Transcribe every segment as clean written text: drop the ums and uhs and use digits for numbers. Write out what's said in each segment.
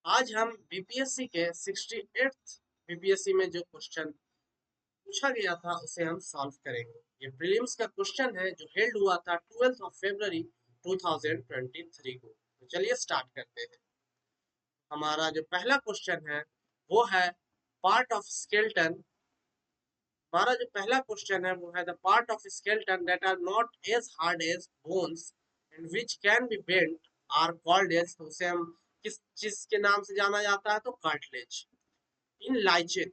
आज हम बीपीएससी के 68th बीपीएससी में जो क्वेश्चन पूछा गया था उसे हम सॉल्व करेंगे। ये प्रीलिम्स का क्वेश्चन है जो हेल्ड हुआ था 12 फरवरी 2023 को। तो चलिए स्टार्ट करते हैं। हमारा जो पहला क्वेश्चन है वो है पार्ट ऑफ स्केलेटन। हमारा जो पहला क्वेश्चन है वो है the part of skeleton that are not as hard as bones and which can be bent are called as. तो उसे हम किस चीज के नाम से जाना जाता है? तो cartilage. In lichen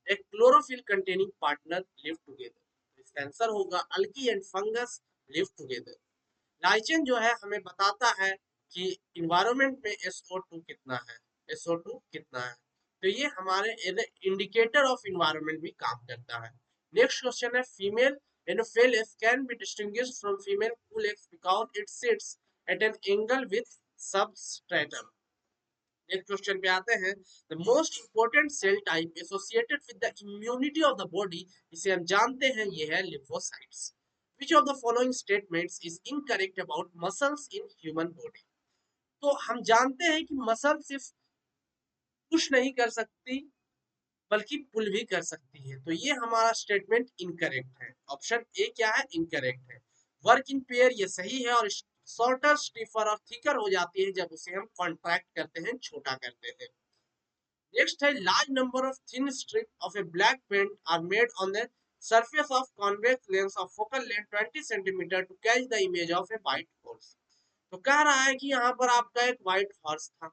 a chlorophyll containing partner live together। इसका आंसर होगा algae and fungus live together। Lichen जो है हमें बताता है कि इन्वायरमेंट में SO2 कितना है, SO2 कितना है। तो ये हमारे इंडिकेटर ऑफ इन्वायरमेंट भी काम करता है। नेक्स्ट क्वेश्चन है female anopheles can be distinguished from female culex because it sits at an angle with substratum. Next question पे आते हैं। The most important cell type associated with the immunity of the body, इसे हम जानते हैं ये है lymphocytes. Which of the following statements is incorrect about muscles in human body. तो हम जानते हैं कि मसल सिर्फ पुश नहीं कर सकती बल्कि पुल भी कर सकती है। तो ये हमारा स्टेटमेंट इनकरेक्ट है। ऑप्शन ए क्या है? इनकरेक्ट है। वर्क इन पेयर ये सही है और शॉर्टर स्टिफर और थिकर हो जाती है जब उसे हम कॉन्ट्रैक्ट करते हैं, छोटा करते हैं। Next है large number of thin strips of a black paint are made on the surface of convex lens of focal length 20 centimeter to catch the image of a white horse। तो कह रहा है कि यहाँ पर आपका एक व्हाइट हॉर्स था।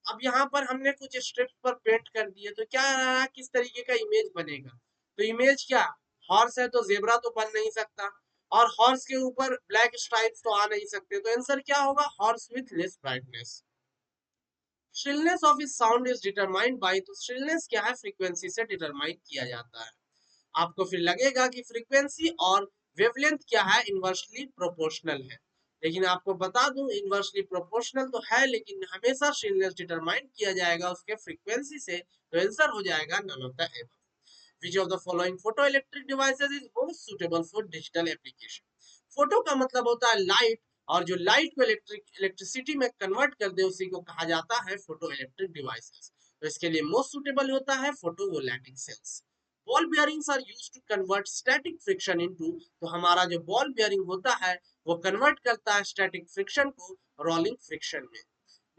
अब यहाँ पर हमने कुछ स्ट्रिप्स पर पेंट कर दिए तो क्या रहा है, किस तरीके का इमेज बनेगा? तो इमेज क्या, हॉर्स है तो जेब्रा तो बन नहीं सकता और हॉर्स के ऊपर ब्लैक स्ट्राइप्स तो आ नहीं सकते। तो आंसर क्या होगा? Horse with less brightness. Shrillness of इस साउंड इज डिटरमाइंड बाय। तो श्रिलनेस क्या है? फ्रीक्वेंसी से डिटरमाइन किया जाता है। आपको फिर लगेगा कि फ्रीक्वेंसी और वेवलेंथ क्या है? इनवर्सली प्रोपोर्शनल है। लेकिन आपको बता दूं इनवर्सली प्रोपोर्शनल तो है लेकिन हमेशा श्रिलनेस डिटरमाइन किया जाएगा उसके फ्रीक्वेंसी से। तो आंसर हो जाएगा none of the above. Which of the following photoelectric devices is most suitable for digital application? Photo का मतलब होता है लाइट, और जो लाइट को इलेक्ट्रिसिटी में कन्वर्ट कर दे उसी को कहा जाता है फोटो इलेक्ट्रिक डिवाइसेस। तो इसके लिए मोस्ट सुटेबल होता है photovoltaic cells. Ball bearings are used to convert static friction into. तो हमारा जो बॉल बियरिंग होता है वो कन्वर्ट करता है स्टैटिक फ्रिक्शन को रोलिंग फ्रिक्शन में।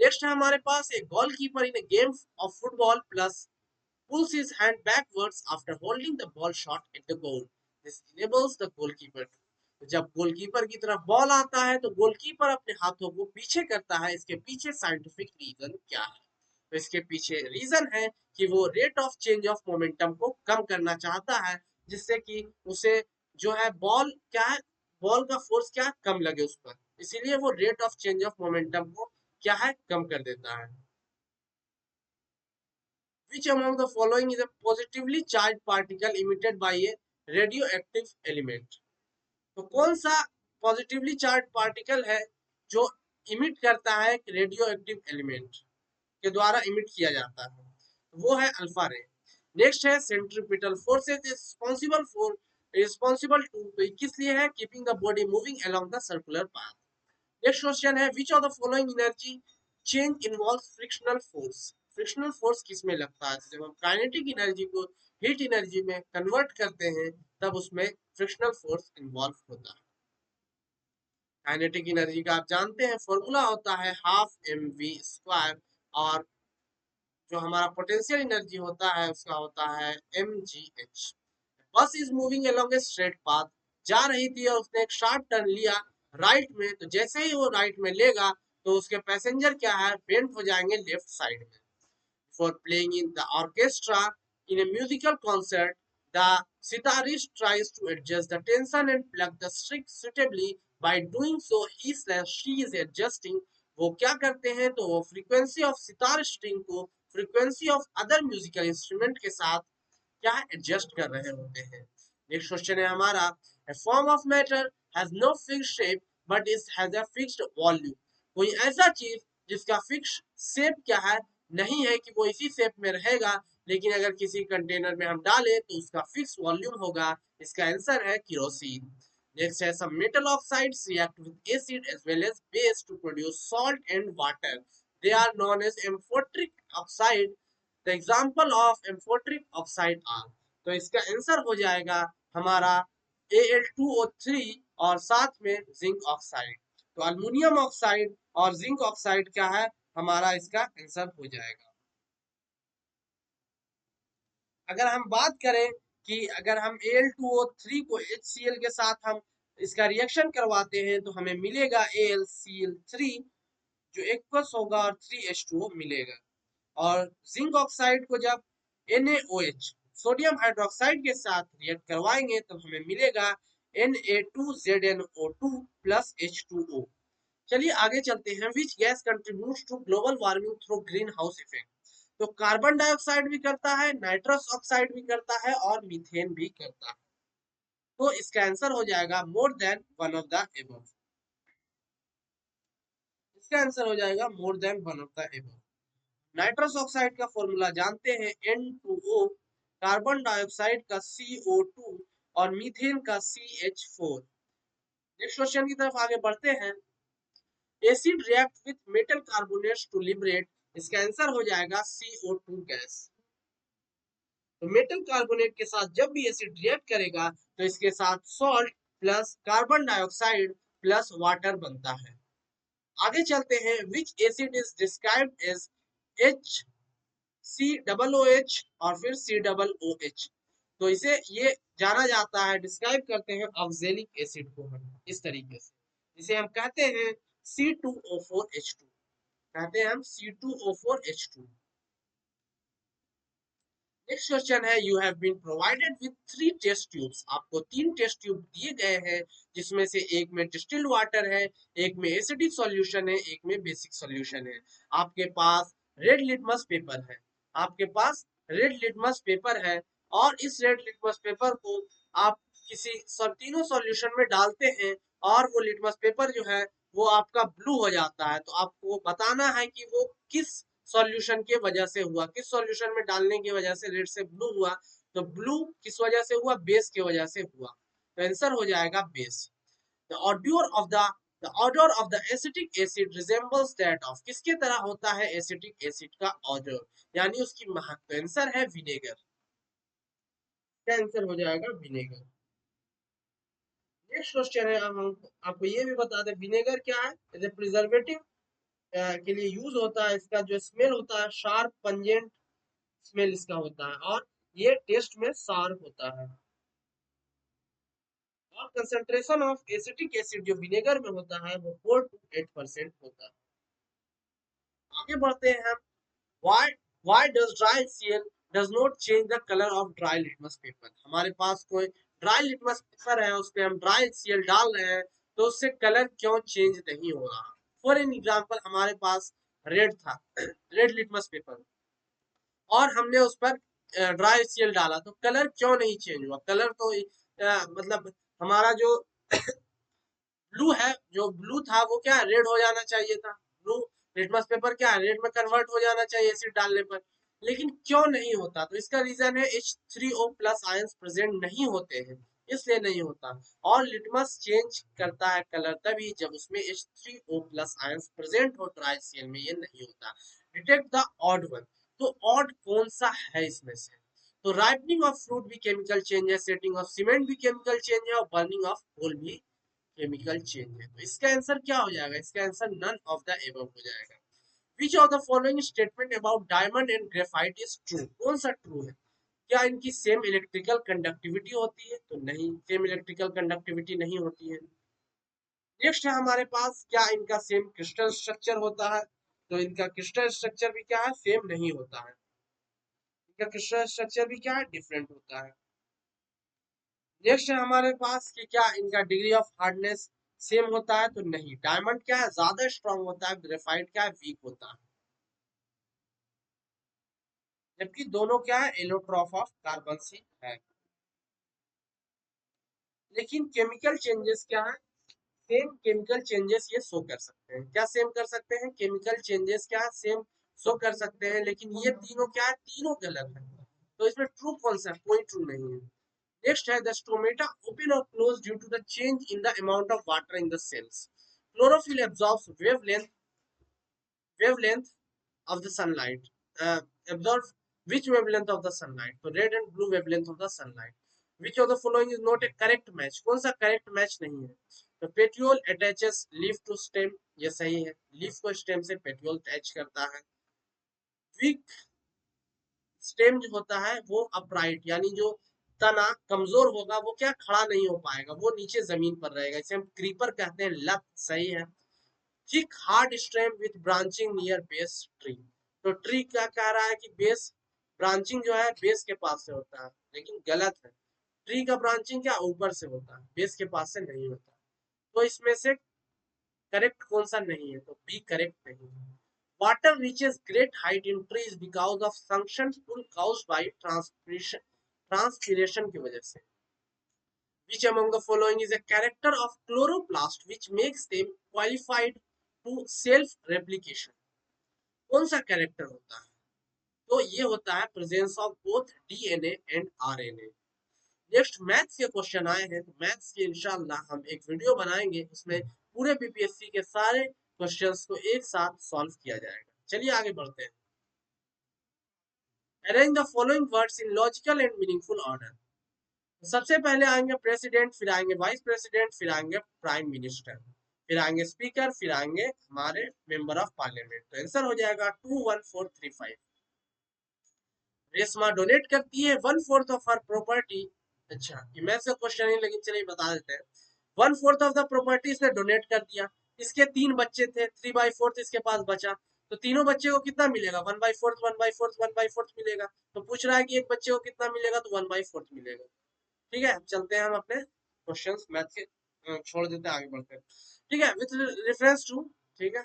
नेक्स्ट है हमारे पास एक goalkeeper in A game of football plus pulls his hand backwards after holding the ball shot at the goal. This enables the goalkeeper to। तो जब गोलकीपर की तरफ बॉल आता है तो गोलकीपर अपने हाथों को पीछे करता है। इसके पीछे साइंटिफिक रीजन क्या है? तो इसके पीछे रीजन है कि वो rate of change of momentum को कम करना चाहता है, जिससे कि उसे जो है बॉल क्या है, बॉल का फोर्स क्या है, कम लगे उस पर। इसीलिए वो rate of change of momentum को क्या है, कम कर देता है। Which among the following is a positively charged particle emitted by a radioactive element? तो कौन सा पॉजिटिवली चार्ज पार्टिकल है जो इमिट करता है रेडियो एक्टिव एलिमेंट के द्वारा इमिट किया जाता है? वो है अल्फा रे। नेक्स्ट है centripetal forces responsible for responsible to. तो किस लिए है? Keeping the body moving along the circular path. Next question है which of the following energy change involve frictional force. Frictional force किस में लगता है? जब हम काइनेटिक एनर्जी को हीट एनर्जी में कन्वर्ट करते हैं तब उसमें फ्रिक्शनल फोर्स इन्वॉल्व होता है। काइनेटिक एनर्जी का आप जानते हैं फॉर्मूला होता है हाफ एम वी स्क्वायर, और जो हमारा पोटेंशियल एनर्जी होता है उसका होता है एम जी एच। बस is moving along a straight path. जा रही थी और उसने एक शार्प टर्न लिया राइट में, तो जैसे ही वो राइट में लेगा तो उसके पैसेंजर क्या है, बेंट हो जाएंगे लेफ्ट साइड में। For playing in the orchestra in A musical concert the sitarist tries to adjust the tension and plug the string suitably. By doing so he/she is adjusting। वो क्या करते हैं? तो वो फ्रीक्वेंसी ऑफ सितार स्ट्रिंग को frequency of other musical instrument के साथ क्या है, एडजस्ट कर रहे होते हैं। नेक्स्ट क्वेश्चन है हमारा a form of matter has no fixed shape but is has a fixed volume। कोई ऐसा चीज जिसका फिक्स शेप क्या है, नहीं है कि वो इसी शेप में रहेगा, लेकिन अगर किसी कंटेनर में हम डालें तो उसका फिक्स वॉल्यूम होगा। इसका आंसर है केरोसिन। नेक्स्ट है some metal oxides react with acid as well as base to produce salt and water। they are known as amphoteric oxide. The example of amphoteric oxide are, तो इसका answer हो जाएगा हमारा Al2O3 और साथ में zinc oxide. तो aluminium oxide और जिंक ऑक्साइड क्या है हमारा इसका आंसर हो जाएगा। अगर हम बात करें कि अगर हम Al2O3 को HCl के साथ हम इसका रिएक्शन करवाते हैं तो हमें मिलेगा AlCl3 जो एक्वस होगा और 3H2O मिलेगा। और जिंक ऑक्साइड को जब NaOH सोडियम हाइड्रोक्साइड के साथ रिएक्ट करवाएंगे तो हमें मिलेगा Na2ZnO2 प्लस H2O। चलिए आगे चलते हैं। Which gas contributes to global warming through green house effect. तो कार्बन डाइऑक्साइड भी करता है, नाइट्रस ऑक्साइड भी करता है और मीथेन भी करता है। तो इसका आंसर हो जाएगा more than one of the above. इसका आंसर हो जाएगा more than one of the above. Nitrous oxide का फॉर्मूला जानते हैं N2O, कार्बन डाइऑक्साइड का CO2 और मीथेन का CH4। नेक्स्ट क्वेश्चन की तरफ आगे बढ़ते हैं। Acid react with metal carbonates to liberate. इसका आंसर हो जाएगा CO2 गैस। तो मेटल कार्बोनेट के साथ जब भी एसिड रिएक्ट करेगा तो इसके साथ salt plus carbon dioxide plus water बनता है। आगे चलते हैं। Which acid is described as HCOOH और फिर COOH। तो इसे ये जाना जाता है, डिस्क्राइब करते हैं ऑक्जेलिक एसिड को हम इस तरीके से, इसे हम कहते हैं C2O4H2, कहते हैं हम C2O4H2। नेक्स्ट क्वेश्चन है। You have been provided with 3 test tubes. आपको 3 टेस्ट ट्यूब दिए गए हैं जिसमें से एक में डिस्टिल्ड वाटर है, एक में एसिडिक सॉल्यूशन है, एक में बेसिक सॉल्यूशन है। आपके पास रेड लिटमस पेपर है, आपके पास रेड लिटमस पेपर है और इस रेड लिटमस पेपर को आप किसी तीनों सॉल्यूशन में डालते हैं और वो लिटमस पेपर जो है वो आपका ब्लू हो जाता है। तो आपको बताना है कि वो किस सॉल्यूशन के वजह से हुआ, किस सॉल्यूशन में डालने की वजह से रेड से ब्लू हुआ। तो ब्लू किस वजह से हुआ, बेस की वजह से हुआ। तो आंसर हो जाएगा base. The order of the acetic acid resembles that of. किसके तरह होता है एसिटिक एसिड का ऑर्डर, यानी उसकी महक। तो आंसर है विनेगर। क्या आंसर हो जाएगा विनेगर। नेक्स्ट क्वेश्चन है। हम आपको ये भी बता दें विनेगर क्या है। एज ए प्रिजर्वेटिव के लिए यूज होता है। इसका जो स्मेल होता है शार्प पंजेंट स्मेल इसका होता है और ये टेस्ट में सार होता है। और कंसंट्रेशन ऑफ एसिटिक एसिड जो विनेगर में होता है वो 4 to 8% होता है। आगे बढ़ते हैं हम। why why does dry HCl does not change the color of dry litmus paper। हमारे पास कोई ड्राई लिटमस पेपर है, उस पे हम ड्राई HCl डाल रहे हैं तो उससे कलर क्यों चेंज नहीं हो रहा। फॉर एन एग्जांपल हमारे पास रेड था, रेड लिटमस पेपर, और हमने उस पर ड्राई HCl डाला तो कलर क्यों नहीं चेंज हुआ। कलर तो मतलब हमारा जो ब्लू है, जो ब्लू था वो क्या रेड हो जाना चाहिए था। ब्लू लिटमस पेपर क्या रेड में कन्वर्ट हो जाना चाहिए एसिड डालने पर, लेकिन क्यों नहीं होता। तो इसका रीजन है H3O प्लस आयंस प्रेजेंट नहीं होते हैं, इसलिए नहीं होता। और लिटमस चेंज करता है कलर तभी जब उसमें H3O प्लस आयंस प्रेजेंट हो, ड्राई HCl में ये नहीं होता। Detect the odd one. तो ऑड कौन सा है इसमें से। तो राइपनिंग ऑफ फ्रूट भी केमिकल चेंज है, सेटिंग ऑफ सीमेंट भी केमिकल चेंज है और बर्निंग ऑफ कोल भी केमिकल चेंज है। तो इसका आंसर क्या हो जाएगा। इसका answer none of the above हो जाएगा। Which of the following statement about diamond and graphite is true. कौन सा ट्रू है। क्या इनकी सेम इलेक्ट्रिकल कंडक्टिविटी होती है। तो नहीं, सेम इलेक्ट्रिकल कंडक्टिविटी नहीं होती है। नेक्स्ट है हमारे पास क्या इनका सेम क्रिस्टल स्ट्रक्चर होता है। तो इनका क्रिस्टल स्ट्रक्चर भी क्या है सेम नहीं होता है। इनका क्रिस्टल स्ट्रक्चर भी क्या है डिफरेंट होता है। नेक्स्ट है हमारे पास कि क्या इनका डिग्री ऑफ हार्डनेस सेम होता है। तो नहीं, डायमंड क्या है ज्यादा स्ट्रांग होता है, ग्रेफाइट क्या है वीक होता है। जबकि दोनों क्या है एलोट्रॉप ऑफ कार्बन सी है। लेकिन केमिकल चेंजेस क्या है, सेम केमिकल चेंजेस ये शो कर सकते हैं। क्या सेम कर सकते हैं, केमिकल चेंजेस क्या सेम शो कर सकते हैं, लेकिन ये तीनों क्या है तीनों गलत है। तो इसमें ट्रू कौन सा, कोई ट्रू नहीं है। Next है the stomata open or close due to the change in the amount of water in the cells. Chlorophyll absorbs wavelength of the sunlight, absorb which wavelength of the sunlight, तो red and blue wavelength of the sunlight. Which of the following is not a correct match, कौन सा correct match नहीं है? तो petiole attaches leaf to stem, ये सही है, leaf को stem से petiole attach करता है. weak स्टेम जो होता है वो अपराइट, यानी जो तना कमजोर होगा वो क्या खड़ा नहीं हो पाएगा, वो नीचे जमीन पर रहेगा, इसे हम क्रीपर कहते हैं, लत सही है. Thick hard stem with branching near base tree, तो ट्री क्या कह रहा है कि बेस ब्रांचिंग जो है बेस के पास से होता है, लेकिन गलत है. ट्री का ब्रांचिंग क्या ऊपर से होता है, बेस के पास से नहीं होता. तो इसमें से करेक्ट कौन सा नहीं है, तो बी करेक्ट नहीं है. Water reaches great height in trees because of suction pull caused by transpiration की वजह से. Which among the following is a character of chloroplast which makes them qualified to self replication? कौन सा character होता है, तो ये होता है presence of both DNA and RNA. Next maths के क्वेश्चन आए हैं, तो मैथ्स के इंशाल्लाह हम एक वीडियो बनाएंगे, उसमें पूरे बीपीएससी के सारे क्वेश्चंस को एक साथ सॉल्व किया जाएगा. चलिए आगे बढ़ते हैं. Arrange the following words in logical and meaningful order. सबसे पहले आएंगे प्रेसिडेंट, फिर आएंगे वाइस प्रेसिडेंट, फिर आएंगे प्राइम मिनिस्टर, फिर आएंगे स्पीकर, फिर आएंगे हमारे मेंबर ऑफ पार्लियामेंट. तो आंसर हो जाएगा 21435. रेशमा डोनेट करती है 1/4 ऑफ हर प्रॉपर्टी. अच्छा ये मैथ्स का क्वेश्चन है, लेकिन चलिए बता देते हैं. 1/4 ऑफ द प्रॉपर्टी इसने डोनेट कर दिया, इसके 3 बच्चे थे, 3/4 इसके पास बचा, तो तीनों बच्चे को कितना मिलेगा, 1/4 1/4 1/4 मिलेगा. तो पूछ रहा है कि एक बच्चे को कितना मिलेगा, तो 1/4 मिलेगा. ठीक है, चलते हैं हम अपने क्वेश्चंस मैथ के, छोड़ देते हैं, आगे बढ़ते हैं. ठीक है, विथ रेफरेंस टू, ठीक है,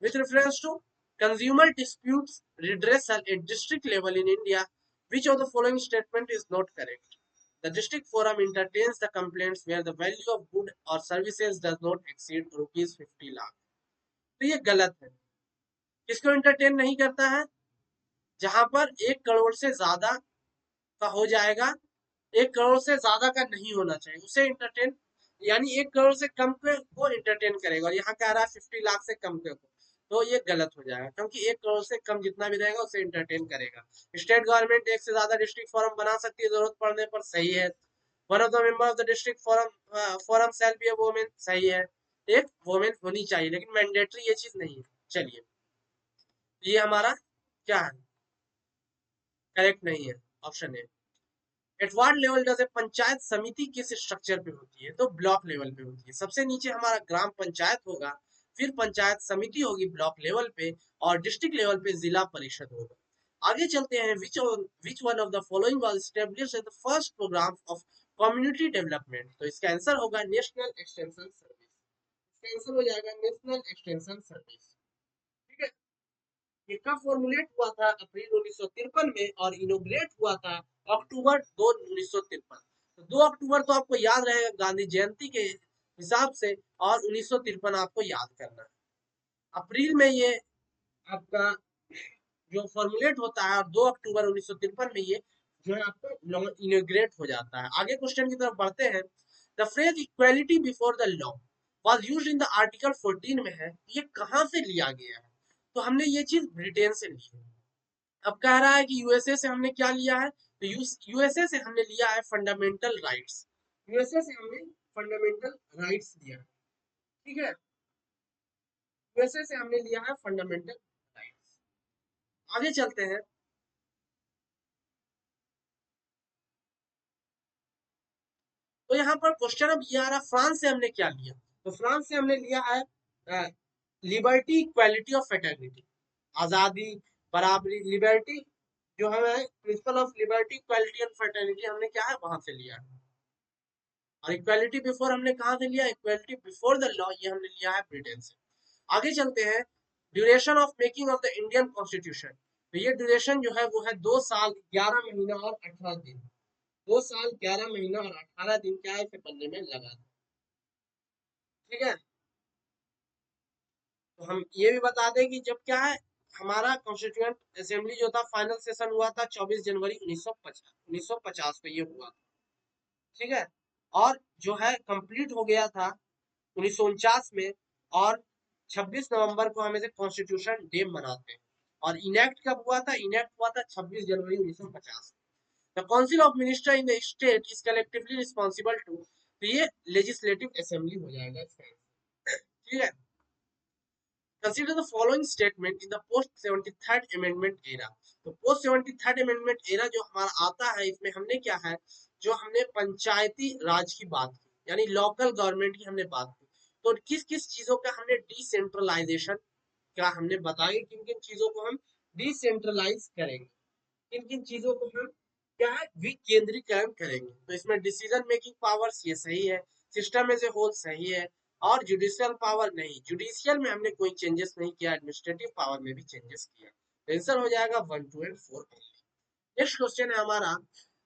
with reference to consumer disputes redressal at district level in India, which of the following statement is not correct? The district forum entertains the complaints where the value of good or services does not exceed rupees 50 lakh. तो ये गलत है. किसको entertain नहीं करता है, जहां पर 1 करोड़ से ज्यादा का हो जाएगा, 1 करोड़ से ज्यादा का नहीं होना चाहिए, उसे entertain, यानी 1 करोड़ से कम के को entertain करेगा, और यहाँ कह रहा है 50 लाख से कम के को, तो ये गलत हो जाएगा, क्योंकि 1 करोड़ से कम जितना भी रहेगा उसे इंटरटेन करेगा. स्टेट गवर्नमेंट एक से ज्यादा डिस्ट्रिक्ट फोरम बना सकती है जरूरत पड़ने पर, सही है. One of the member of the district forum shall be a women, सही है, एक वुमेन होनी चाहिए, लेकिन मैंडेटरी ये चीज नहीं है. चलिए ये हमारा क्या है, करेक्ट नहीं है, option A. At ward level does a panchayat samiti किस स्ट्रक्चर पे होती है, तो ब्लॉक लेवल पे होती है. सबसे नीचे हमारा ग्राम पंचायत होगा, फिर पंचायत समिति होगी ब्लॉक लेवल पे, और डिस्ट्रिक्ट लेवल पे जिला परिषद होगा. आगे चलते हैं. Which one of the following was established as the first programme of community development, तो इसका आंसर होगा नेशनल एक्सटेंशन सर्विस. इसका आंसर हो जाएगा नेशनल एक्सटेंशन सर्विस. ठीक है, ये कब फॉर्मुलेट हुआ था, अप्रैल 1953 में, और इनोग्रेट हुआ था अक्टूबर 2 1953. तो 2 अक्टूबर तो आपको याद रहेगा गांधी जयंती के हिसाब से, और 1953 आपको याद करना है. अप्रैल में ये आपका जो फॉर्मुलेट होता है, और 2 अक्टूबर 1953 में ये जो है आपको इनोग्रेट हो जाता है. आगे क्वेश्चन की तरफ बढ़ते हैं. The phrase equality before the law was used in the article 14 में है, ये कहां से लिया गया है, तो हमने ये चीज ब्रिटेन से ली है. अब कह रहा है कि यूएसए से हमने क्या लिया है, तो यूएसए से हमने लिया है फंडामेंटल राइट्स. यूएसए से हमने फंडामेंटल राइट्स लिया है. ठीक है, यूएसए से हमने लिया है फंडामेंटल राइट्स. आगे चलते हैं. तो यहाँ पर क्वेश्चन अब ये आ रहा, फ्रांस से हमने क्या लिया, तो फ्रांस से हमने लिया है लिबर्टी, इक्वालिटी और फ्रेटर्निटी, आजादी, बराबरी, लिबर्टी जो है principle of liberty, equality and fraternity, हमने क्या है वहां से लिया है. और इक्वालिटी बिफोर हमने कहां से लिया, इक्वालिटी बिफोर द लॉ, ये हमने लिया है ब्रिटेन से. आगे चलते हैं. Duration of making of the Indian constitution, तो ये ड्यूरेशन जो है वो है 2 साल 11 महीना और 18 दिन. 2 साल 11 महीना और 18 दिन क्या है, इसे बनने में लगा. ठीक है, तो हम ये भी बता दें कि जब क्या है, हमारा कॉन्स्टिट्यूएंट असेंबली जो था फाइनल सेशन हुआ था 24 जनवरी 1950 को ये हुआ था. ठीक है, और जो है कंप्लीट हो गया था 1949 में, और 26 नवंबर को हम इसे कॉन्स्टिट्यूशन डे मनाते हैं। और इनेक्ट कब हुआ था? इनेक्ट हुआ था 26 जनवरी 1950। The council of minister in the state is collectively responsible to, तो ये लेजिस्लेटिव असेंबली हो जाएगा इसका। ठीक है। Consider the following statement in the post 73rd amendment era। तो post 73rd amendment era जो हमारा आता है, इसमें हमने क्या है, जो हमने पंचायती राज की बात की, यानी लोकल गवर्नमेंट की हमने बात की। तो किस किस चीजों का हमने डिसेंट्रलाइजेशन का हमने बताया, किन किन चीजों को हम डिसेंट्रलाइज करेंगे, किन किन चीजों को हम क्या है विकेंद्रीकरण करेंगे। तो इसमें डिसीजन मेकिंग पावर्स ये सही है, सिस्टम एज ए होल सही है, और जुडिशियल पावर नहीं, जुडिशियल में हमने कोई चेंजेस नहीं किया, एडमिनिस्ट्रेटिव पावर में भी चेंजेस किया। तो आंसर हो जाएगा 1, 2 एंड 4 ओनली। नेक्स्ट क्वेश्चन है हमारा,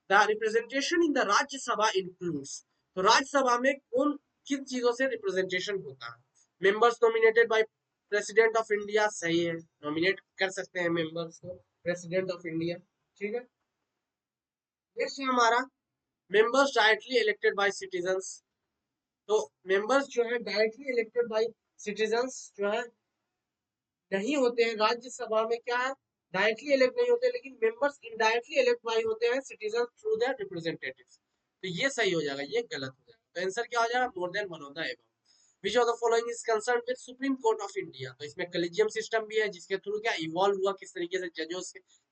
the representation in the Rajya Sabha includes. तो राज्यसभा में कौन किन चीजों से रिप्रेजेंटेशन होता है? Members nominated by president of India, सही है, नॉमिनेट कर सकते हैं मेंबर्स को प्रेसिडेंट ऑफ इंडिया। ठीक है। नेक्स्ट है हमारा, members directly elected by citizens. तो मेंबर्स जो है डायरेक्टली इलेक्टेड बाय सिटीजंस जो है नहीं होते हैं राज्यसभा में, क्या है, डायरेक्टली इलेक्ट नहीं होते, लेकिन मेंबर्स इनडायरेक्टली इलेक्ट बाय होते हैं सिटीजन थ्रू देयर रिप्रेजेंटेटिव्स। तो ये सही हो जाएगा, ये गलत हो जाएगा। तो आंसर क्या हो जाएगा? More than one of the above. Which of the following is concerned with Supreme Court of India? तो इसमें कलेजियम सिस्टम भी है, जिसके थ्रू क्या इवॉल्व हुआ, किस तरीके से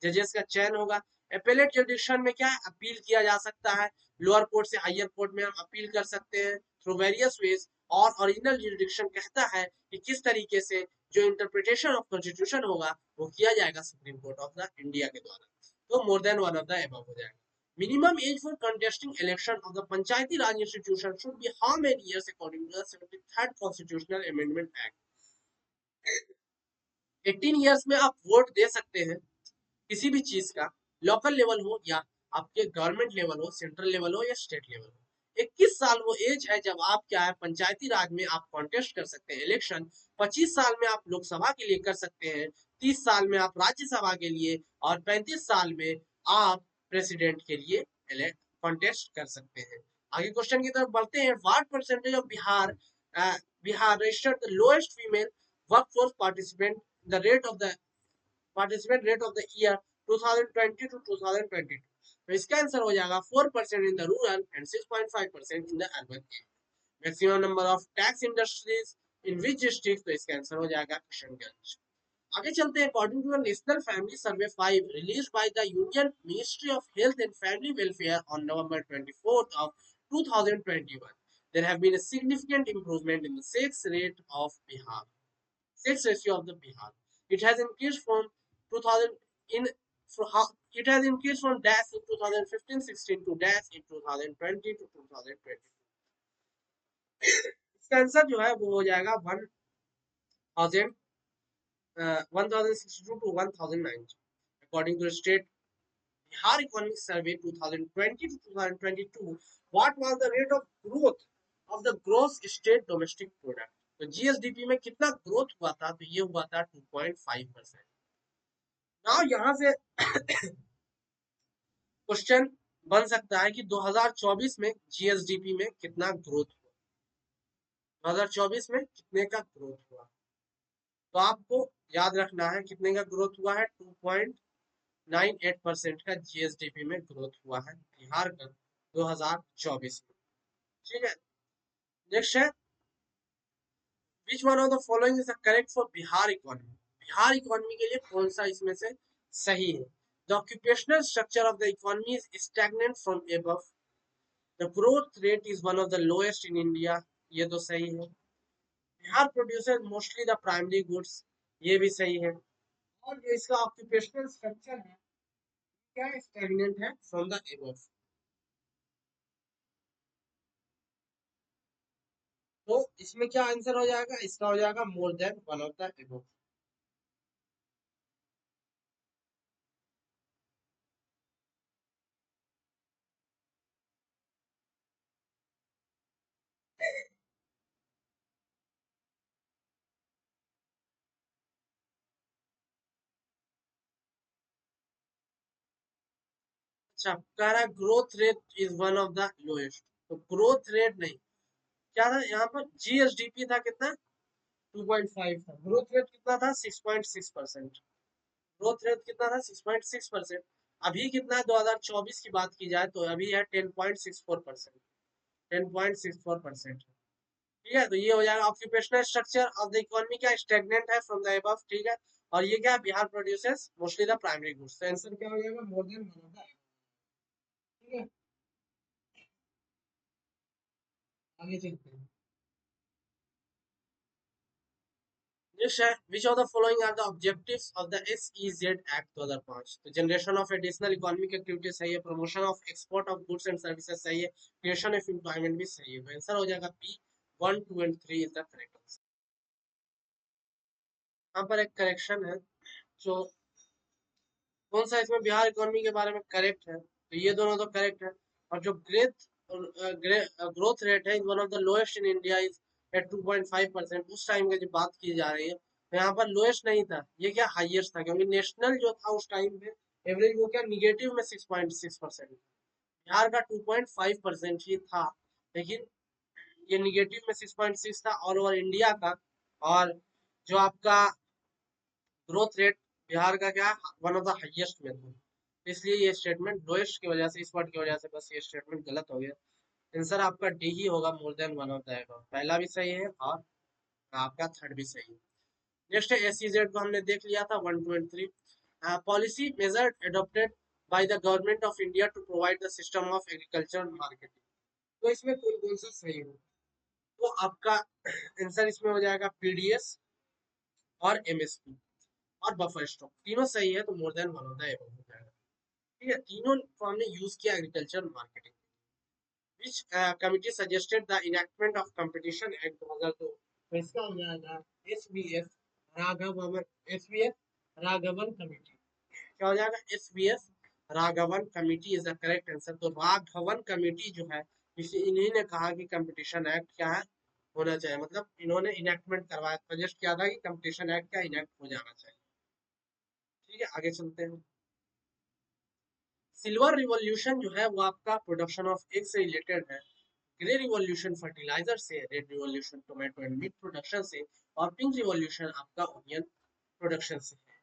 जजेस का चयन होगा। एपेलेट जुडिक्शन में क्या है, अपील किया जा सकता है, लोअर कोर्ट से हायर कोर्ट में हम अपील कर सकते हैं थ्रू वेरियस वेज। और ओरिजिनल जुडिक्शन कहता है कि किस तरीके से जो इंटरप्रिटेशन ऑफ कॉन्स्टिट्यूशन होगा वो किया जाएगा supreme court of the India के द्वारा। तो मोर than one of the above हो जाएगा। Minimum age for contesting election of the Panchayati Raj institution should be how many years according to the 73rd Constitutional Amendment Act? 18 years में आप vote दे सकते हैं किसी भी चीज का, लोकल लेवल हो या आपके गवर्नमेंट लेवल हो, सेंट्रल लेवल हो या स्टेट लेवल हो। 21 साल वो एज है जब आप क्या है पंचायती राज में आप कॉन्टेस्ट कर सकते हैं इलेक्शन। 25 साल में आप लोकसभा के लिए कर सकते हैं, 30 साल में आप राज्यसभा के लिए, और 35 साल में आप प्रेसिडेंट के लिए कॉन्टेस्ट कर सकते हैं। आगे क्वेश्चन की तरफ बढ़ते हैं। What percentage of Bihar registered the lowest female workforce participant rate of the year 2020 to 2022। तो इसका आंसर हो जाएगा 4% in the rural and 6.5% in the urban area. Maximum number of tax industries in which district, तो इसका answer हो जाएगा किशनगंज। आगे चलते हैं। According to the national family survey 5 release by the union ministry of health and family welfare on November 24th of 2021, there have been a significant improvement in the sex rate of Bihar, sex ratio of the Bihar. It has increased from 2000 in it has increased from dash in 2015-16 to dash in 2020 to 2022। इसका answer जो है वो हो जाएगा 1000 1062 to 1090। According to the state Bihar Economic Survey 2020 to 2022, what was the rate of growth of the gross state domestic product? तो GSDP में कितना growth हुआ था? तो ये हुआ था 2.5%। नाउ यहाँ से क्वेश्चन बन सकता है कि 2024 में जीएसडीपी में कितना ग्रोथ हुआ, 2024 में कितने का ग्रोथ हुआ। तो आपको याद रखना है कितने का ग्रोथ हुआ है, 2.98% का जीएसडीपी में ग्रोथ हुआ है बिहार का 2024 में। ठीक है। नेक्स्ट है, which one of the following is correct for Bihar economy? Bihar economy के लिए कौन सा इसमें से सही है? The occupational structure of the economy is stagnant from above, the growth rate is one of the lowest in India, ये तो सही है। Bihar produces mostly the primary goods, ये भी सही है। और जो इसका ऑक्यूपेशनल स्ट्रक्चर है क्या स्टैग्नेंट है फ्रॉम द अबव। तो इसमें क्या आंसर हो जाएगा? इसका हो जाएगा more than one of the above. अच्छा, कह रहा है growth rate is one of the lowest, तो ग्रोथ रेट नहीं, क्या था यहाँ पर? जीएसडीपी था कितना? 2.5 था। ग्रोथ रेट कितना था? 6.6%। ग्रोथ रेट कितना था? 6.6%। अभी कितना है? 2024 की बात की जाए तो अभी है 10.64%। 10.64%। ठीक है, तो ये हो जाएगा occupational structure of the economy क्या स्टैग्नेंट है फ्रॉम द अबव। ठीक है, और ये क्या Bihar produces mostly the primary goods. तो आंसर क्या हो जाएगा? More than one of the. ठीक है, आगे चलते हैं। नेक्स्ट है which of the following are the objectives of the SEZ act 2005। तो generation of additional economic activity सही है, promotion of export of goods and services सही है, क्रिएशन ऑफ एम्प्लॉयमेंट भी सही है। तो आंसर हो जाएगा B 1, 2 and 3 is the correct answer. यहाँ पर एक करेक्शन है जो कौन सा इसमें बिहार इकोनॉमी के बारे में करेक्ट है, तो ये दोनों तो करेक्ट है। और जो ग्रोथ रेट है one of the lowest in India is at 2.5%। उस टाइम की जो बात की जा रही है तो यहाँ पर लोएस्ट नहीं था, ये क्या हाईएस्ट था, क्योंकि नेशनल जो था उस टाइम पे एवरेज वो क्या निगेटिव में 6.6%। बिहार का 2.5% ही था, लेकिन ये निगेटिव में 6.6 था ऑल ओवर इंडिया का। और जो आपका ग्रोथ रेट बिहार का क्या वन ऑफ द हाईएस्ट में था, इसलिए ये स्टेटमेंट लोएस्ट की वजह से, इस वर्ड की वजह से बस ये स्टेटमेंट गलत हो गया। आंसर आपका डी ही होगा, मोर than one of the above. पहला भी सही है और आपका थर्ड भी सही है। नेक्स्ट है एसईजेड को हमने देख लिया था 1, 2 and 3। Policy measure adopted by the government of India to provide the system of agriculture marketing. तो इसमें कौन कौन सा सही हो? तो आपका आंसर इसमें हो जाएगा पीडीएस और एमएसपी और बफर स्टॉक, तीनों सही है, तो मोर than one of the above हो जाएगा। ठीक है, तीनों को हमने यूज किया agriculture marketing. Which committee suggested the enactment of Competition Act 2002? तो इसका हो जाएगा SBF Raghavan, SBF Raghavan committee. क्या हो जाएगा? SBF Raghavan committee is the correct answer. तो राघवन कमेटी जो है इसे इन्हीं ने कहा कि कंपटीशन एक्ट क्या है होना चाहिए, मतलब इन्होंने इनेक्टमेंट करवाया, सजेस्ट किया था कि कंपटीशन एक्ट का इनेक्ट हो जाना चाहिए। ठीक है, आगे चलते हैं। सिल्वर रिवॉल्यूशन जो है वो आपका प्रोडक्शन ऑफ एग से रिलेटेड है, ग्रे रिवॉल्यूशन फर्टिलाइजर से, red revolution tomato and meat production से, और पिंक रिवॉल्यूशन आपका ओनियन प्रोडक्शन से है।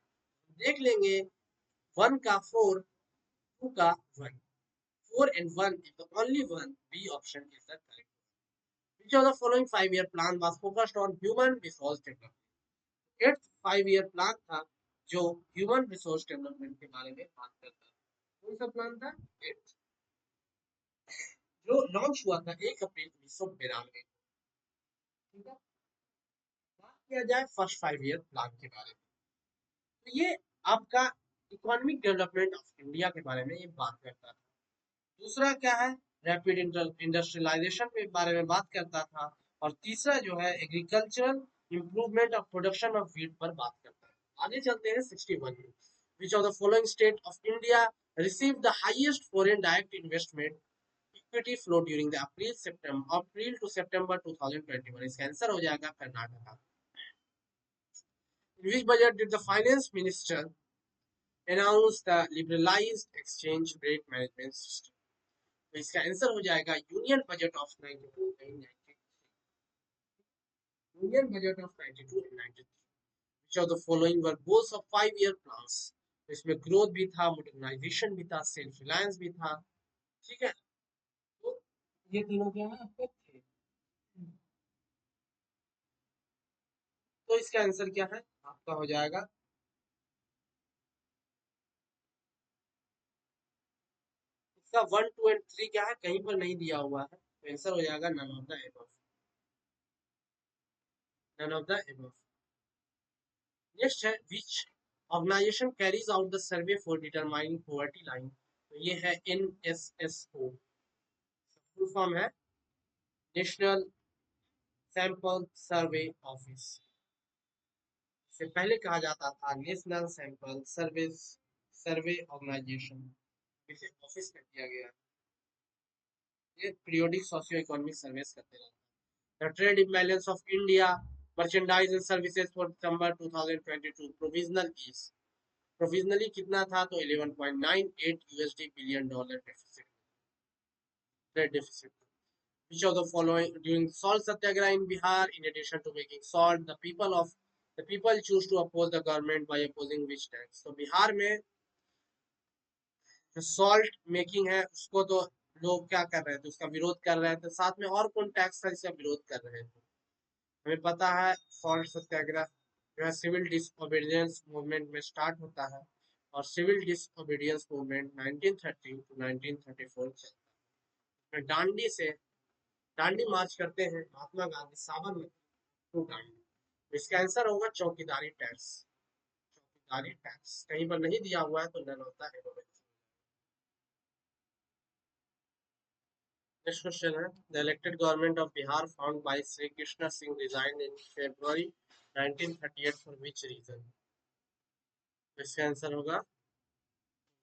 देख लेंगे 1 का 4, 2 का 1, 4 and 1 is the only one, B option is the correct। Which of the following 5-year plan was focused on human resource development? 8th 5-year plan था जो ह्यूमन रिसोर्स डेवलपमेंट के बारे में बात करता है। कौन सा प्लान था? 8th, जो लॉन्च हुआ था 1 अप्रैल 1992। ठीक है, बात किया जाए फर्स्ट 5-year प्लान के बारे में, तो ये आपका इकोनॉमिक डेवलपमेंट ऑफ इंडिया के बारे में ये बात करता था। दूसरा क्या है? रैपिड इंडस्ट्रियलाइजेशन के बारे में बात करता था। और तीसरा जो है agricultural improvement of production of wheat पर बात करता है। आगे चलते हैं 61 में। Which of the following state of India receive the highest foreign direct investment equity flow during the April to September 2021? इसका आंसर हो जाएगा Karnataka. In which budget did the finance minister announce the liberalized exchange rate management system? तो इसका answer हो जाएगा union budget of 92 union budget of 92 and 93। Which of the following were goals of 5-year plans? तो इसमें growth भी था, modernisation भी था, सेल्फ रिलायंस भी था। ठीक है, तो ये तीनों क्या है आपके थे। तो इसका आंसर क्या है आपका हो जाएगा, इसका 1, 2 एंड 3 क्या है कहीं पर नहीं दिया हुआ है, तो आंसर हो जाएगा none of the above. None of the above. Next है which organisation carries out the survey for determining poverty line? तो ये है एनएसएसओ, फुल फॉर्म है नेशनल सैंपल सर्वे ऑफिस। इससे पहले कहा जाता था national sample service survey organisation, इसे ऑफिस में दिया गया। ये पीरियोडिक सोशियो इकोनॉमिक सर्वेस करते रहते हैं। The trade imbalance of India merchandise and services for December 2022 provisional is, provisionally कितना था? तो 11.98 USD billion dollar deficit, trade deficit. Which of the following during salt satyagraha in Bihar, in addition to making salt, the people choose to oppose the government by opposing which tax? तो बिहार में जो salt making है उसको तो लोग क्या कर रहे थे, उसका विरोध कर रहे थे। साथ में और कौन टैक्स था जिसका विरोध कर रहे थे? हमें पता है सॉल्ट सत्याग्रह जो है सिविल डिसओबीडियंस मूवमेंट में स्टार्ट होता है, और सिविल डिसओबीडियंस मूवमेंट 1930 टू 1934 चलता है। दांडी मार्च करते हैं महात्मा गांधी साबरमती टू दांडी। इसका आंसर होगा चौकीदारी टैक्स। चौकीदारी टैक्स कहीं पर नहीं दिया हुआ है तो नन होता है। नेक्स्ट क्वेश्चन है, the elected government of Bihar found by Shri Krishna Singh resigned in February 1938 for which reason? इसका आंसर होगा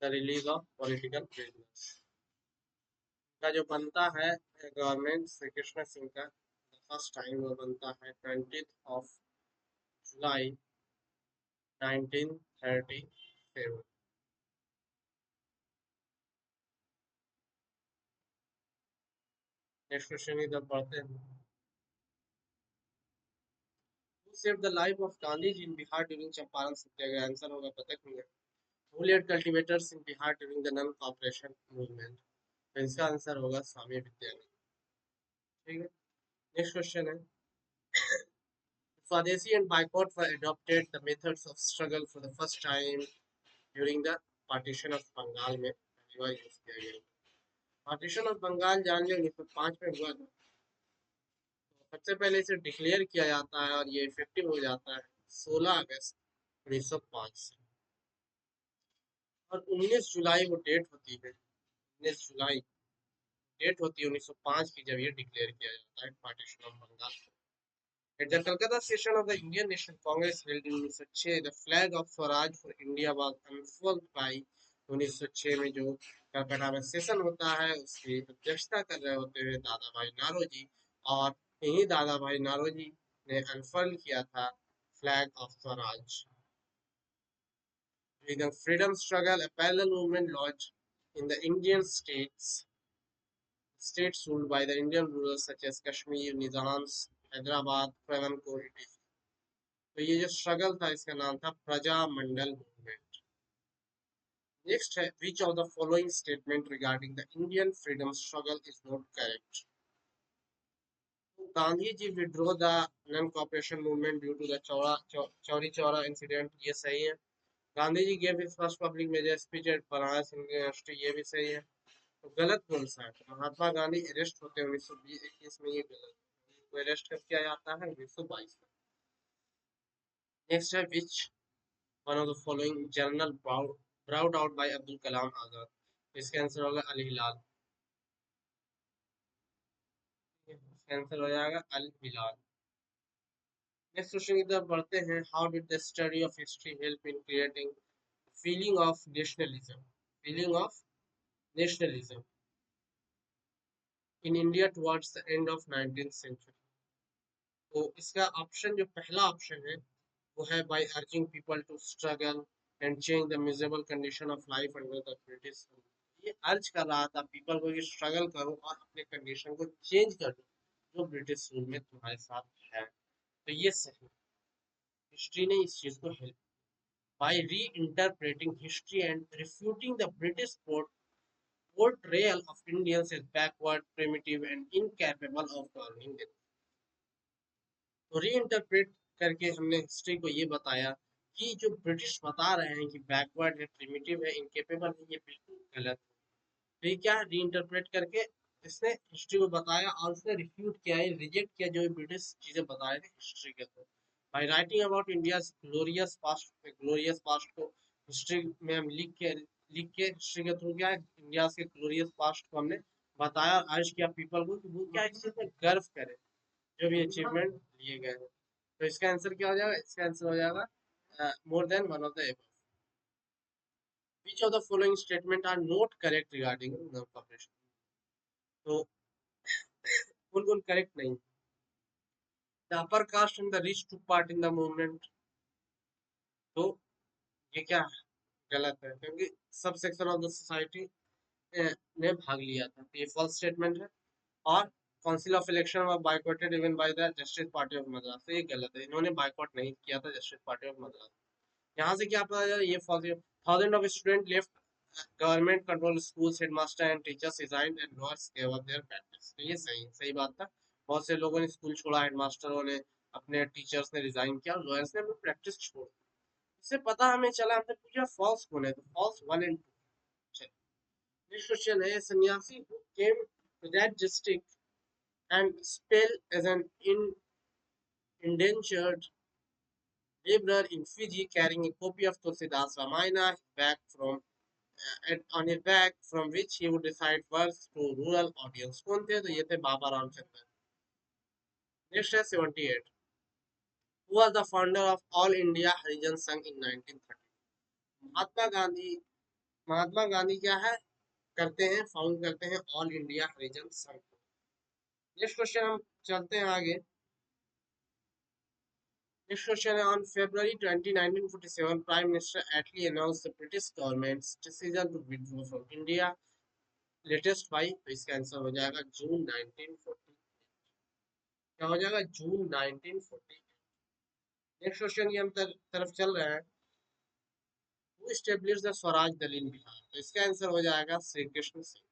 the release of political prisoners. का जो बनता है गवर्नमेंट श्री कृष्णा सिंह का फर्स्ट टाइम वो बनता है 20 ऑफ जुलाई 1937। नेक्स्ट क्वेश्चन इधर पढ़ते हैं, who saved the life of Gandhi ji in Bihar during Champaran Satyagraha? Answer होगा पता नहीं है। who led cultivators in Bihar during the non-cooperation movement? तो इसका आंसर होगा स्वामी विद्यानंद। ठीक है, नेक्स्ट क्वेश्चन है, Swadeshi and boycott were adopted the methods of struggle for the first time during the partition of Bengal में पहली बार यूज किया गया। पार्टीशन ऑफ बंगाल जान लिया 1905 में हुआ था। सबसे पहले इसे डिक्लेयर किया जाता है और ये इफेक्टिव हो जाता है 16 अगस्त 1905 से, और 19 जुलाई वो डेट होती है, 19 जुलाई डेट होती है 1905 की जब ये डिक्लेयर किया जाता है partition of Bengal. At the Calcutta session of the Indian National Congress held in 1906, the flag of Swaraj for India was unfurled by 1906 में जो कलकत्ता में सेशन होता है उसकी अध्यक्षता कर रहे होते हुए दादा भाई नारोजी, और यही दादा भाई नारोजी ने अनफर्ल किया था flag of Swaraj. During the freedom struggle, a parallel movement launched in the Indian states ruled by the Indian rulers such as Kashmir, Nizams, Hyderabad, Travancore, etc. तो ये जो स्ट्रगल था इसका नाम था प्रजा मंडल मूवमेंट। नेक्स्ट है, which of the following statement regarding the Indian freedom struggle is not correct? Gandhi ji withdrew the non cooperation movement due to the Chauri Chaura incident, ये सही है। Gandhi ji gave his first public major speech at Banaras Hindu university, ये भी सही है। तो गलत कौन सा है? तो महात्मा गांधी अरेस्ट होते हैं 1921 में, ये गलत है। तो अरेस्ट कब किया जाता है? 1922 में। नेक्स्ट है, which one of the following journal brought out by Abdul Kalam Azad? इसका आंसर होगा अल हिलाल। इसका आंसर हो जाएगा अल हिलाल। नेक्स्ट क्वेश्चन की तरफ बढ़ते हैं, how did the study of history help in creating feeling of nationalism? Feeling of nationalism in India towards the end of 19th century? तो इसका ऑप्शन जो पहला ऑप्शन है वो है by urging people to struggle and change the miserable condition of life under the British. ये urge कर रहा था पीपल को कि स्ट्रगल करो और अपने कंडीशन को चेंज कर दो जो ब्रिटिश रूल में तुम्हारे साथ है। तो ये सही, हिस्ट्री ने इस चीज को help by reinterpreting history and refuting the British portrayal of Indians as backward, primitive and incapable of governing them। तो री इंटरप्रेट करके हमने हिस्ट्री को ये बताया कि जो ब्रिटिश बता रहे हैं कि बैकवर्ड है, प्रिमिटिव है, इनकेपेबल है, ये बिल्कुल गलत है। तो ये क्या री इंटरप्रेट करके इसने हिस्ट्री को बताया और उसने रिफ्यूट किया है, रिजेक्ट किया जो ब्रिटिश चीजें बता रहे थे हिस्ट्री के through. By writing about India glorious past को हिस्ट्री में हम लिख के हिस्ट्री के थ्रू क्या है इंडिया के ग्लोरियस पास्ट को हमने बताया और अर्ज किया पीपल को कि वो क्या इस चीज में गर्व करे जो भी अचीवमेंट लिए गए हैं। तो इसका आंसर क्या हो जाएगा? इसका आंसर हो जाएगा more than one of the above. Which of the following statement are not correct regarding non-cooperation? तो कौन कौन करेक्ट नहीं? The upper caste and the rich took part in the movement, तो ये क्या है? गलत है क्योंकि sub section of the society ने भाग लिया था, तो ये फॉल्स स्टेटमेंट है। और काउंसिल ऑफ इलेक्शन व boycotted even by the justice party of Madras. तो ये गलत है, इन्होंने बाइकॉट नहीं किया था जस्टिस पार्टी ऑफ मद्रास। यहाँ से क्या पता चला, ये thousand of student left government control schools, headmaster and teachers resigned and lawyers gave up their practice। तो ये सही बात था। बहुत से लोगों ने स्कूल छोड़ा, हेडमास्टरों ने, अपने टीचर्स ने रिजाइन किया, लॉयर्स ने अपनी प्रैक्टिस छोड़ दी। इससे पता हमें चला, हमने पूछा फॉल्स कौन है, तो फॉल्स 1 एंड 2। नेक्स्ट क्वेश्चन है, सन्यासी who came to that district and spell as an indentured laborer in Fiji carrying a copy of Tulsidas Ramayana back from on his back from which he would recite verse to rural audience। कौन थे, तो ये थे बाबा Ramchandra. Next है 78, who was the founder of All India Harijan Sangh in 1930। Mahatma Gandhi क्या है करते हैं, फाउंड करते हैं ऑल इंडिया हरिजन संघ। नेक्स्ट क्वेश्चन हम चलते हैं आगे। Next question on February 20, 1947, Prime Minister Attlee announced the British government's decision to withdraw from India। Latest भाई, तो इसका आंसर हो जाएगा जून 1940। क्या हो जाएगा, जून 1940। नेक्स्ट क्वेश्चन की हम तरफ चल रहे हैं। Who established the स्वराज दल इन बिहार। तो इसका आंसर हो जाएगा श्री कृष्ण सिंह।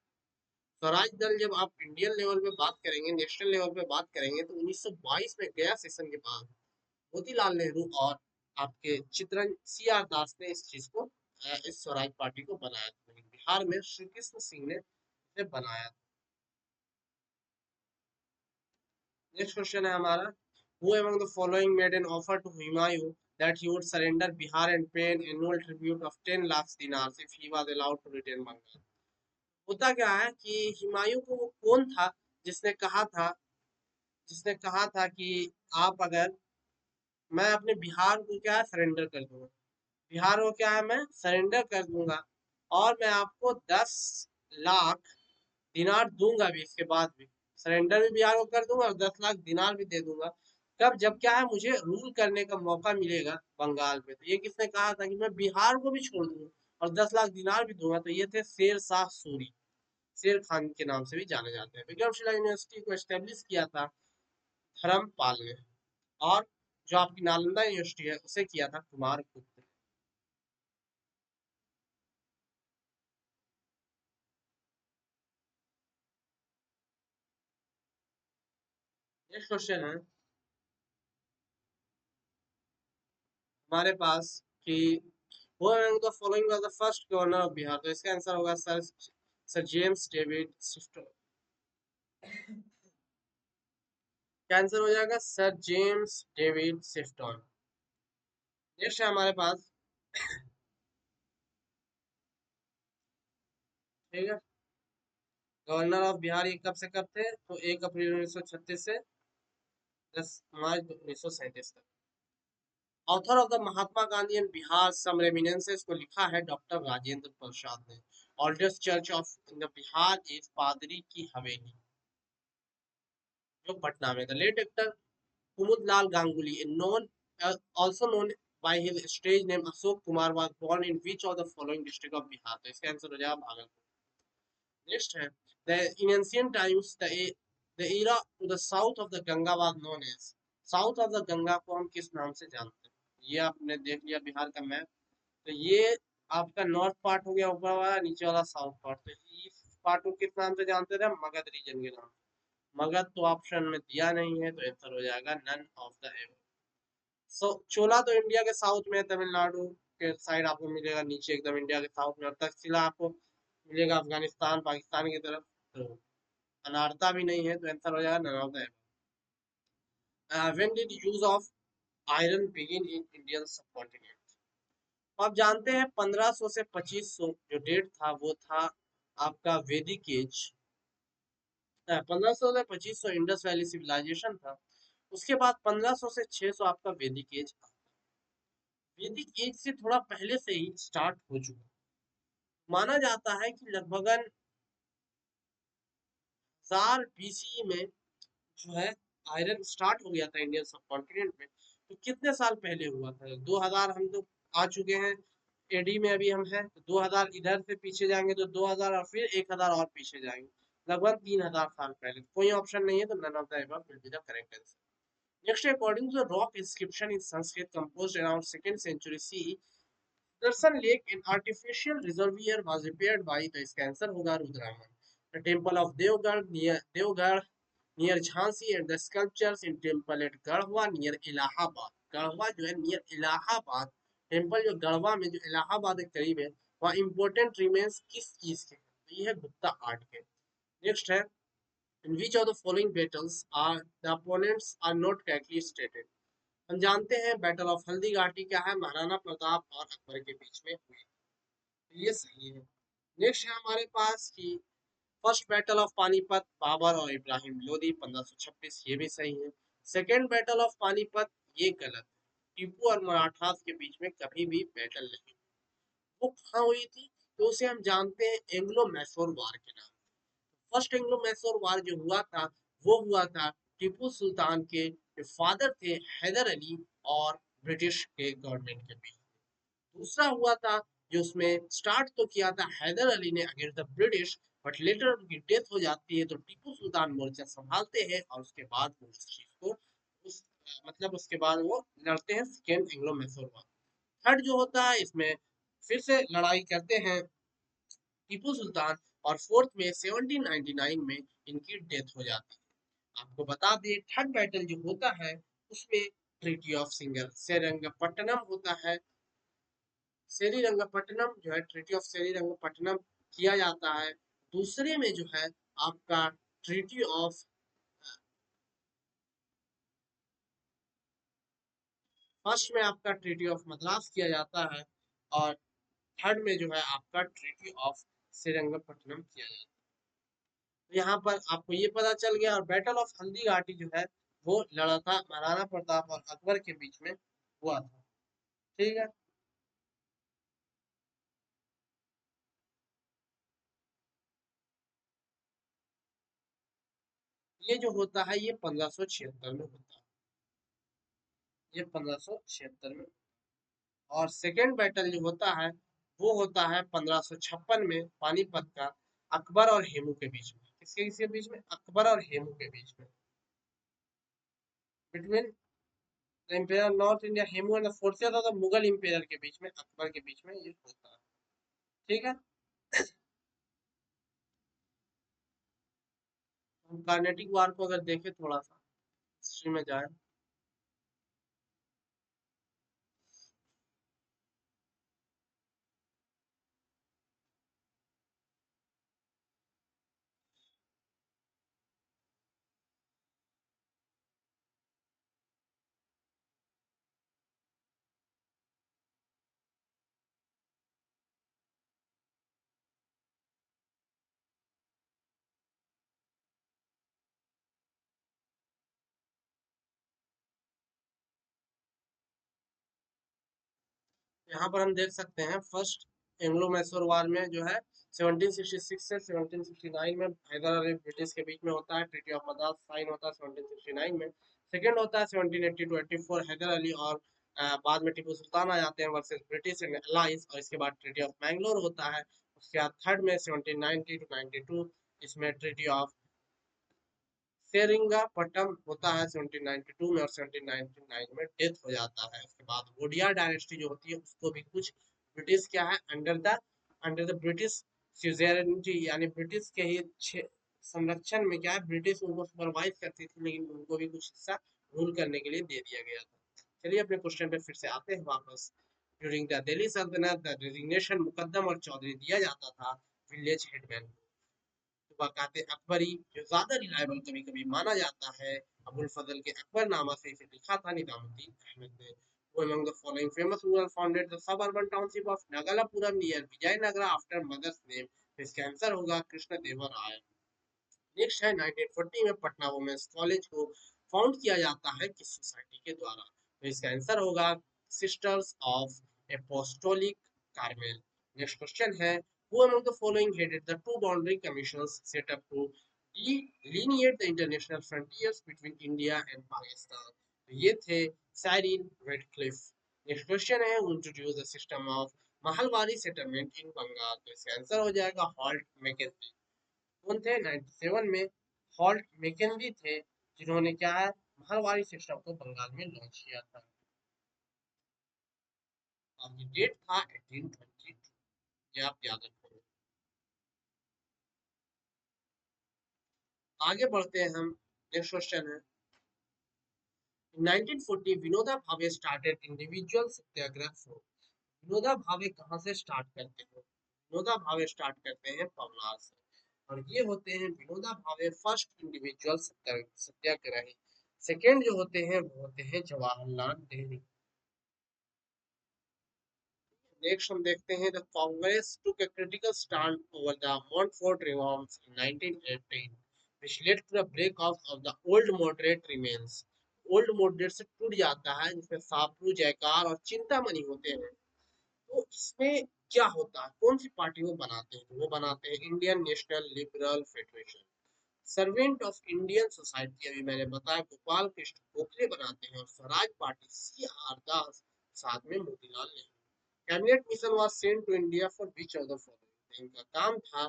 स्वराज दल जब आप इंडियन लेवल पे बात करेंगे, नेशनल लेवल पे बात करेंगे, तो 1922 में गया सेशन के बाद मोतीलाल नेहरू और आपके चित्रन सी आर दास ने इस चीज को, इस स्वराज पार्टी को बनाया था। लेकिन बिहार में श्री कृष्ण सिंह ने इसे बनाया था। नेक्स्ट क्वेश्चन है हमारा, who among the following made an offer to Humayun that he would surrender Bihar and pay an annual tribute of 10 lakhs dinars if he was allowed to retain Bengal। होता क्या है कि हुमायूं को वो कौन था जिसने कहा था कि आप अगर, मैं अपने बिहार को क्या है सरेंडर कर दूंगा, बिहार को क्या है मैं सरेंडर कर दूंगा, और मैं आपको 10 लाख दिनार दूंगा भी, इसके बाद भी सरेंडर भी बिहार को कर दूंगा और 10 लाख दिनार भी दे दूंगा। कब, जब क्या है मुझे रूल करने का मौका मिलेगा बंगाल पे। तो ये किसने कहा था कि मैं बिहार को भी छोड़ दूंगा और 10 लाख दिनार भी दूंगा, तो ये थे शेर शाह सूरी, शेर खान के नाम से भी जाने जाते हैं। विक्रमशिला यूनिवर्सिटी को एस्टेब्लिश किया था धर्मपाल ने, और जो आपकी नालंदा यूनिवर्सिटी है उसे किया था कुमार गुप्त। नेक्स्ट क्वेश्चन है हमारे पास कि वो the following was the first governor of Bihar. तो इसका आंसर होगा सर सर जेम्स डेविड सिफ्टन। क्या आंसर हो जाएगा, सर जेम्स डेविड सिफ्टन। नेक्स्ट है हमारे पास, ठीक है, गवर्नर ऑफ बिहार ये कब से कब थे, तो 1 अप्रैल 1936 से 10 मार्च 1937 तक। Author of the Mahatma Gandhi and Bihar some reminiscences को लिखा है डॉक्टर राजेंद्र प्रसाद ने। Oldest church of the Bihar is Padri Ki Haveli, जो पटना में। The late actor Kumudlal Ganguly, known also known by his stage name Ashok Kumar, was born in which of the following district of Bihar। तो इसका answer हो जाएगा भागलपुर। नेक्स्ट है, in ancient times the era to the south of the Ganga was known as। South of the Ganga को हम किस नाम से जानते हैं, ये आपने देख लिया बिहार का मैप। तो ये आपका नॉर्थ पार्ट हो गया ऊपर वाला, नीचे वाला साउथ पार्ट। तो इस पार्ट को किस नाम से जानते थे, मगध रीजन के नाम। मगध तो ऑप्शन में दिया नहीं है, तो आंसर हो जाएगा नन ऑफ द एबव। सो चोला तो इंडिया के साउथ में है, तमिलनाडु के साइड आपको मिलेगा नीचे एकदम इंडिया के साउथ में। और तक्षशिला आपको मिलेगा अफगानिस्तान पाकिस्तान की तरफ। तो अनारता भी नहीं है, तो आंसर हो जाएगा none of the above. When did use of iron begin in Indian subcontinent. आप जानते हैं 1500 से 2500 जो डेट था वो था आपका वैदिक एज। 1500 से 2500 इंडस वैली सिविलाइजेशन था। उसके बाद 1500 से 600 आपका वैदिक एज। वैदिक एज से थोड़ा पहले से ही स्टार्ट हो चुका। माना जाता है कि लगभग 1000 बीसी में जो है आयरन स्टार्ट हो गया था इंडियन सब कॉन्टिनेंट में। तो कितने साल पहले हुआ था, 2000 हम तो आ चुके हैं एडी में, अभी हम हैं तो 2000 इधर से पीछे जाएंगे तो 2000 और फिर 1000 और पीछे जाएंगे, लगभग 3000 साल पहले। कोई ऑप्शन नहीं है तो none of the above will be the correct answer. Next, according to the rock inscription in Sanskrit composed around 2nd century CE, Sudarshan Lake, an artificial reservoir, was repaired by the इसका answer होगा रुद्रामन। The temple of Devgarh near Jhansi and the sculptures in temple at Garhwa near Allahabad। Garhwa जो है near Allahabad, temple जो गढ़वा में जो इलाहाबाद के करीब है, वहाँ इंपॉर्टेंट रिमेन्स किस चीज के हैं? तो ये है गुप्ता आर्ट के। नेक्स्ट है, in which of the following battles are the opponents are not correctly stated। हम जानते हैं बैटल ऑफ हल्दी घाटी क्या है, महाराणा प्रताप और अकबर के बीच में हुई, तो ये सही है। नेक्स्ट है हमारे पास कि first battle of Panipat Babur और इब्राहिम लोदी 1526, ये भी सही है। सेकेंड बैटल ऑफ पानीपत ये गलत है, टीपू और मराठास के बीच में कभी भी बैटल नहीं, वो कहाँ हुई थी? तो उसे हम जानते हैं एंग्लो मैसूर वार के नाम। फर्स्ट एंग्लो मैसूर वार जो हुआ था, वो हुआ था टीपू सुल्तान के जो फादर थे हैदर अली और ब्रिटिश के गवर्नमेंट के बीच। दूसरा हुआ था जो उसमें स्टार्ट तो किया था हैदर अली ने against the British, but later उनकी डेथ हो जाती है तो टीपू सुल्तान मोर्चा संभालते हैं और उसके बाद वो उस चीज को उस मतलब उसके बाद वो लड़ते हैं सेकेंड एंग्लो मैसूर वार। थर्ड जो होता है इसमें फिर से लड़ाई करते हैं टीपू सुल्तान और फोर्थ में 1799 में इनकी डेथ हो जाती है। आपको बता दें थर्ड बैटल जो होता है उसमें ट्रीटी ऑफ सिंगर सेरंगपट्टनम होता है। सेरीरंगपट्टनम जो है ट्रीटी ऑफ सेरीरंगपट्टनम किया जाता है। दूसरे में जो है आपका ट्रीटी ऑफ फर्स्ट में आपका ट्रीटी ऑफ मद्रास किया जाता है और थर्ड में जो है आपका ट्रीटी ऑफ श्रीरंगपट्टनम किया जाता है। तो यहाँ पर आपको ये पता चल गया। और बैटल ऑफ हल्दी घाटी जो है वो लड़ा था महाराणा प्रताप और अकबर के बीच में हुआ था। ठीक है, ये जो होता है ये 1576 में होता है, ये 1576 में। और सेकेंड बैटल जो होता है वो होता है 1556 में पानीपत का, अकबर और हेमू के बीच में। किसके किसके बीच में? अकबर और हेमू के बीच में, between the empire north India Hemu and the forces of the Mughal empire के बीच में, अकबर के बीच में ये होता है। ठीक है, हम कार्नेटिक वार को अगर देखें थोड़ा सा हिस्ट्री में जाए, यहाँ पर हम देख सकते हैं फर्स्ट एंग्लो मैसूर वार में जो है 1766 से 1769 में हैदर अली ब्रिटिश के बीच में होता है, ट्रीटी ऑफ मद्रास साइन होता है 1769 में। सेकेंड होता है 1780 टू 84 हैदर अली और बाद में टीपू सुल्तान आ जाते हैं वर्सेस ब्रिटिश एंड अलाइज, और इसके बाद ट्रीटी ऑफ मैंगलोर होता है। उसके बाद थर्ड में 1790 टू 92 इसमें ट्रीटी ऑफ सेरिंगापट्टम होता है 1792 में, और 1799 में डेथ हो जाता है। उसके बाद वोडिया डायनेस्टी जो होती है उसको भी कुछ ब्रिटिश क्या है अंडर द ब्रिटिश स्यूजेरेनिटी यानी ब्रिटिश के ही संरक्षण में क्या है, ब्रिटिश उनको सुपरवाइज करती थी लेकिन उनको भी कुछ हिस्सा रूल करने के लिए दे दिया गया था। चलिए अपने क्वेश्चन पे फिर से आते हैं वापस। ड्यूरिंग द दिल्ली सल्तनत द डेजिग्नेशन मुकद्दम और चौधरी दिया जाता था विलेज हेडमैन को। वकात अकबरी जो ज्यादा रिलायबल कभी कभी माना जाता है, अबुल फजल के अकबरनामा से इसे लिखा था निजामुद्दीन अहमद ने। Who among the following famous ruler founded the suburban township of Nagalapuram near Vijayanagara after mother's name? तो इसका आंसर होगा कृष्ण देवर राय। नेक्स्ट है 1940 में पटना वुमेन्स कॉलेज को फाउंड किया जाता है किस सोसाइटी के द्वारा? तो इसका आंसर होगा sisters of apostolic Carmel. Next question है who among the following headed the two boundary commissions set up to delineate the international frontiers between India and Pakistan? तो ये थे साइरिन रेडक्लिफ। नेक्स्ट क्वेश्चन है who introduced the system of Mahalwari settlement in Bengal? तो इसका answer हो जाएगा Holt Mackenzie. कौन थे 97 में? हॉल्ट मैकेंजी थे, जिन्होंने क्या है, मारवाड़ी सिस्टम को बंगाल में लॉन्च किया था। और ये डेट था 1822, ये आप याद रखेंगे। आगे बढ़ते हैं हम। नेक्स्ट क्वेश्चन है, in 1940 Vinoda Bhave started individual Satyagraha for. विनोदा भावे कहाँ से स्टार्ट करते हैं? विनोदा भावे स्टार्ट करते हैं पवनार से, और ये होते हैं विनोदा भावे फर्स्ट इंडिविजुअल सत्याग्रही। सेकेंड जो होते हैं वो होते हैं जवाहरलाल नेहरू। नेक्स्ट हम देखते हैं, the Congress took a critical stand over the Montfort reforms in 1918, which led to the breakup of the old moderate remains. Old moderate से टूट जाता है, जिसमें सापरू, जयकार और चिंतामणि होते हैं। तो इसमें क्या होता है, कौन सी पार्टी वो बनाते हैं? तो वो बनाते हैं Indian national liberal federation. Servant of Indian society अभी मैंने बताया गोपाल कृष्ण गोखले बनाते हैं, और स्वराज पार्टी सी आर दास, साथ में Motilal Nehru. Cabinet mission was sent to India for which of the following? इनका काम था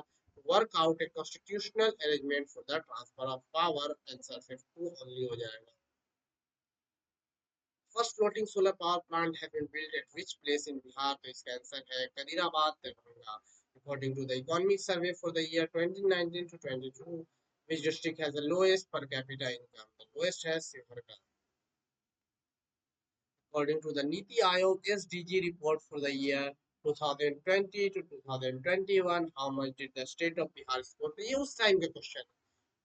work out a constitutional arrangement for the transfer of power. Answer 52 only हो जाएगा। First floating solar power plant have been built at which place in Bihar? तो इसका आंसर है Kadirabad, Darbhanga. According to the economic survey for the year 2019 to 22, which district has the lowest per capita income? The lowest है Sheohar. According to the Niti Aayog SDG report for the year 2020 to 2021, how much did the state of Bihar score? तो ये उस time का question है।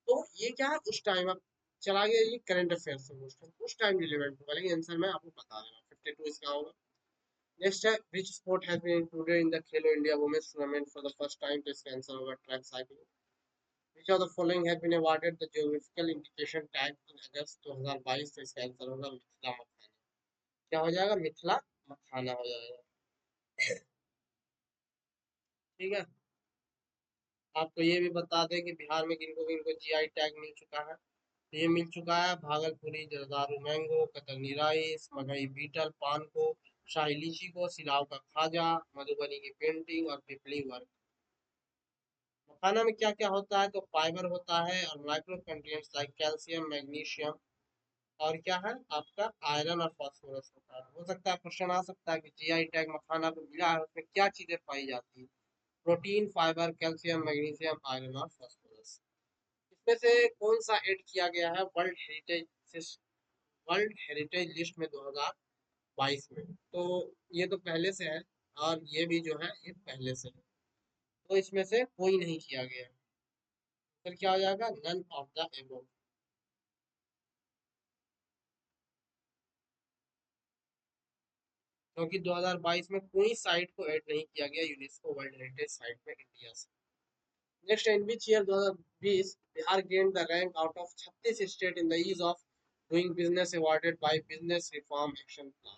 तो ये क्या है, उस टाइम अब चला गया, ये करंट अफेयर से क्वेश्चन उस टाइम रिलेवेंट होगा, लेकिन आंसर मैं आपको बता देना 52 इसका होगा। नेक्स्ट है, which sport has been included in the Khelo India women's tournament for the first time? तो इसका आंसर होगा track cycling. Which of the following has been awarded the geographical indication tag in August 2022? तो इसका answer होगा मिथिला मखाना। क्या हो जाएगा? मिथिला मखाना हो जाएगा। ठीक है। आपको ये भी बता दें कि बिहार में किनको किनको जीआई टैग मिल चुका है। तो ये मिल चुका है भागलपुरी जर्दारू मैंगो, कतरनी राइस, मगई बीटल पान को, शाही लीची को, सिलाव का खाजा, मधुबनी की पेंटिंग और पिपली वर्क। मखाना में क्या क्या होता है? तो फाइबर होता है और micro contents like calcium, magnesium, और क्या है आपका आयरन और फास्फोरस होता है। हो सकता है क्वेश्चन आ सकता है कि जीआई टैग मखाना को मिला है, उसमें क्या चीजें पाई जाती है? Protein, fibre, calcium, magnesium, iron और फास्फोरस। इसमें से कौन सा ऐड किया गया है वर्ल्ड हेरिटेज लिस्ट में 2022 में? तो ये तो पहले से है, और ये भी जो है ये पहले से है, तो इसमें से कोई नहीं किया गया। फिर क्या हो जाएगा? None of the above. क्योंकि 2022 में कोई साइट को ऐड नहीं किया गया यूनेस्को वर्ल्ड हेरिटेज साइट में इंडिया से। Next, in which year 2020 Bihar gained the rank out of 36 state in the ease of doing business awarded by business reform action plan?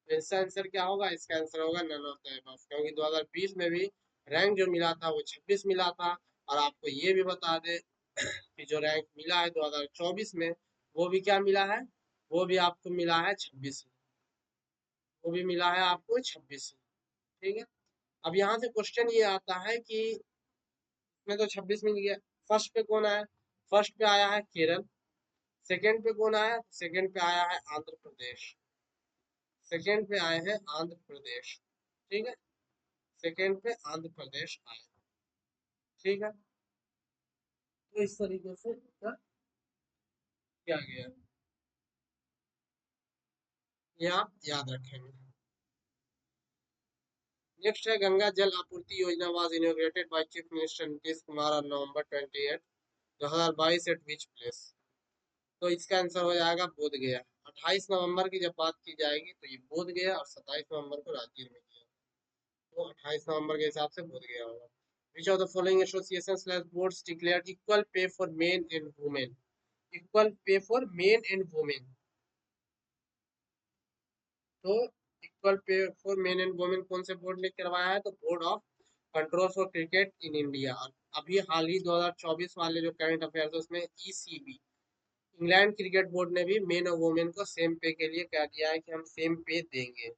तो इसका आंसर क्या होगा? इसका आंसर होगा नन ऑफ द अबव, क्योंकि 2020 में भी रैंक जो मिला था वो 26 मिला था। और आपको ये भी बता दें कि जो रैंक मिला है 2024 में, वो भी क्या मिला है? वो भी आपको मिला है 26, वो भी मिला है आपको 26। ठीक है। अब यहाँ से क्वेश्चन ये आता है कि इसमें तो 26 मिल गया, फर्स्ट पे कौन आया? फर्स्ट पे आया है केरल। सेकंड पे कौन आया? सेकंड पे आया है आंध्र प्रदेश। सेकंड पे आए हैं आंध्र प्रदेश। ठीक है। सेकंड पे आंध्र प्रदेश आए। ठीक है। तो इस तरीके से इसका किया गया, ये आप याद रखेंगे। नेक्स्ट है, गंगा जल आपूर्ति योजना was inaugurated by chief minister Nitish Kumar on November 28 2022 eight which place? तो इसका आंसर हो जाएगा बोध गया। 28 नवंबर की जब बात की जाएगी तो ये बोध गया, और 27 नवंबर को राजगीर में किया। तो 28 नवंबर के हिसाब से बोध गया होगा। Which of the following associations slash boards declared equal pay for men and women? Equal pay for men and women. तो equal pay for men and women कौन से बोर्ड ने करवाया है? तो board of control for cricket in India. और अभी हाल ही 2024 वाले जो करंट अफेयर है उसमें ईसीबी, इंग्लैंड क्रिकेट बोर्ड ने भी मेन और वुमेन को सेम पे के लिए कह दिया है कि हम सेम पे देंगे।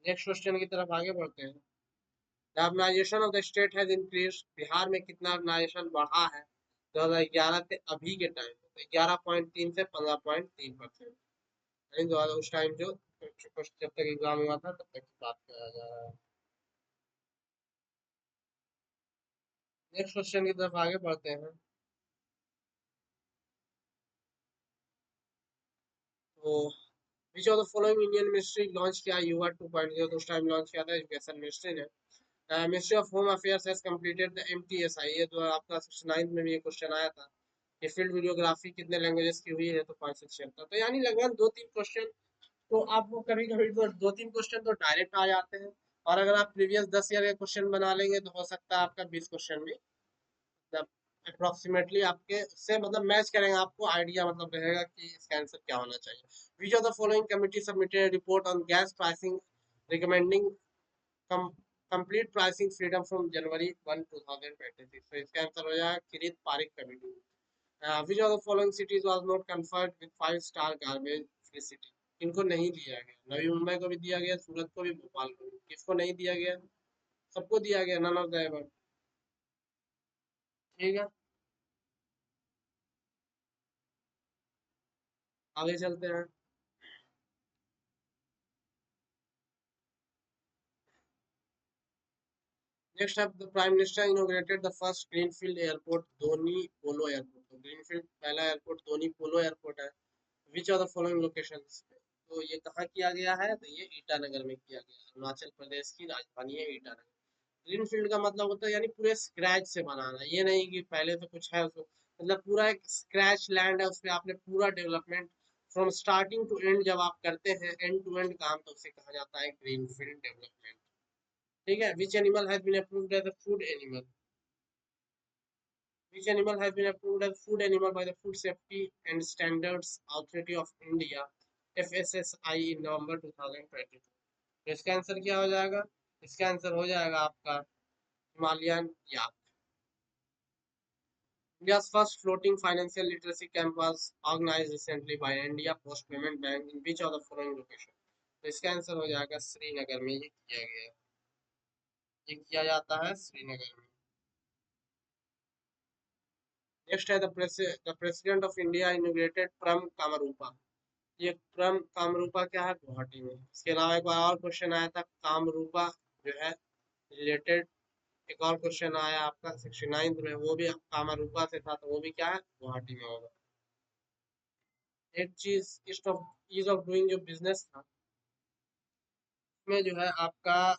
नेक्स्ट क्वेश्चन की तरफ आगे बढ़ते हैं। The urbanisation of the state has increase, Bihar में कितना अर्बनाइजेशन बढ़ा है 2011 से अभी के टाइम में? 11.3 से 15.3%। यानी उस टाइम जो जब तक एग्जाम हुआ था तब तक की बात किया जा रहा है। नेक्स्ट क्वेश्चन की तरफ आगे बढ़ते हैं। तो which of the following Indian ministry launch किया यूआर 2.0? तो उस टाइम लॉन्च किया था एजुकेशन मिनिस्ट्री ने। Ministry of home affairs has completed the MTSI, ये जो आपका 69 में भी ये क्वेश्चन आया था कि फील्ड वीडियोग्राफी कितने लैंग्वेजेस की हुई है, तो 576। तो यानी लगभग दो तीन क्वेश्चन तो आपको कभी कभी तो दो तीन क्वेश्चन तो डायरेक्ट आ जाते हैं, और अगर आप प्रीवियस 10 ईयर के क्वेश्चन बना लेंगे तो हो सकता है आपका 20 क्वेश्चन भी मतलब अप्रोक्सीमेटली आपके से मतलब मैच करेंगे, आपको आइडिया मतलब रहेगा कि इसका आंसर क्या होना चाहिए। Which of the following committee submitted report on gas pricing recommending complete pricing freedom from January 1 2026? तो इसका आंसर हो जाएगा Kirit Parikh committee. Which of the following cities was not conferred with 5 star garbage free city? इनको नहीं दिया गया, नवी मुंबई को भी दिया गया, सूरत को भी, भोपाल को भी। किसको नहीं दिया गया? सबको दिया गया, नन ऑफ द एबव। ठीक है, आगे चलते हैं। नेक्स्ट अब the prime minister inaugurated the first greenfield airport Donyi Polo airport. तो ग्रीनफील्ड पहला एयरपोर्ट धोनी पोलो एयरपोर्ट है। Which are the following locations? तो ये कहाँ किया गया है? तो ये ईटानगर में किया गया है, अरुणाचल प्रदेश की राजधानी है ईटानगर। ग्रीनफील्ड का मतलब होता है यानी पूरे स्क्रैच से बनाना, ये नहीं कि पहले से कुछ है उसको, मतलब पूरा एक स्क्रैच लैंड है, उस पर आपने पूरा development from starting to end जब आप करते हैं एंड टू एंड काम, तो उसे कहा जाता है ग्रीनफील्ड डेवलपमेंट। ठीक है। Which animal has been approved as a food animal? Which animal has been approved as food animal by the Food Safety and Standards Authority of India (FSSAI) in November 2022? तो इसका answer क्या हो जाएगा? इसका answer हो जाएगा आपका Himalayan yak. India's first floating financial literacy camp was organized recently by India Post Payment Bank in which of the following location? तो इसका आंसर हो जाएगा श्रीनगर में ये किया गया, ये किया जाता है श्रीनगर में। नेक्स्ट है the president of India inaugurated प्रम कामरूपा। ये क्रम कामरूपा क्या है? गुवाहाटी में। इसके अलावा एक बार और क्वेश्चन आया था कामरूपा जो है रिलेटेड, एक और क्वेश्चन आया आपका 69 में, वो भी कामरूपा से था, तो वो भी क्या है? गुवाहाटी में होगा। एक चीज ease of ease of doing जो बिजनेस था उसमें जो है आपका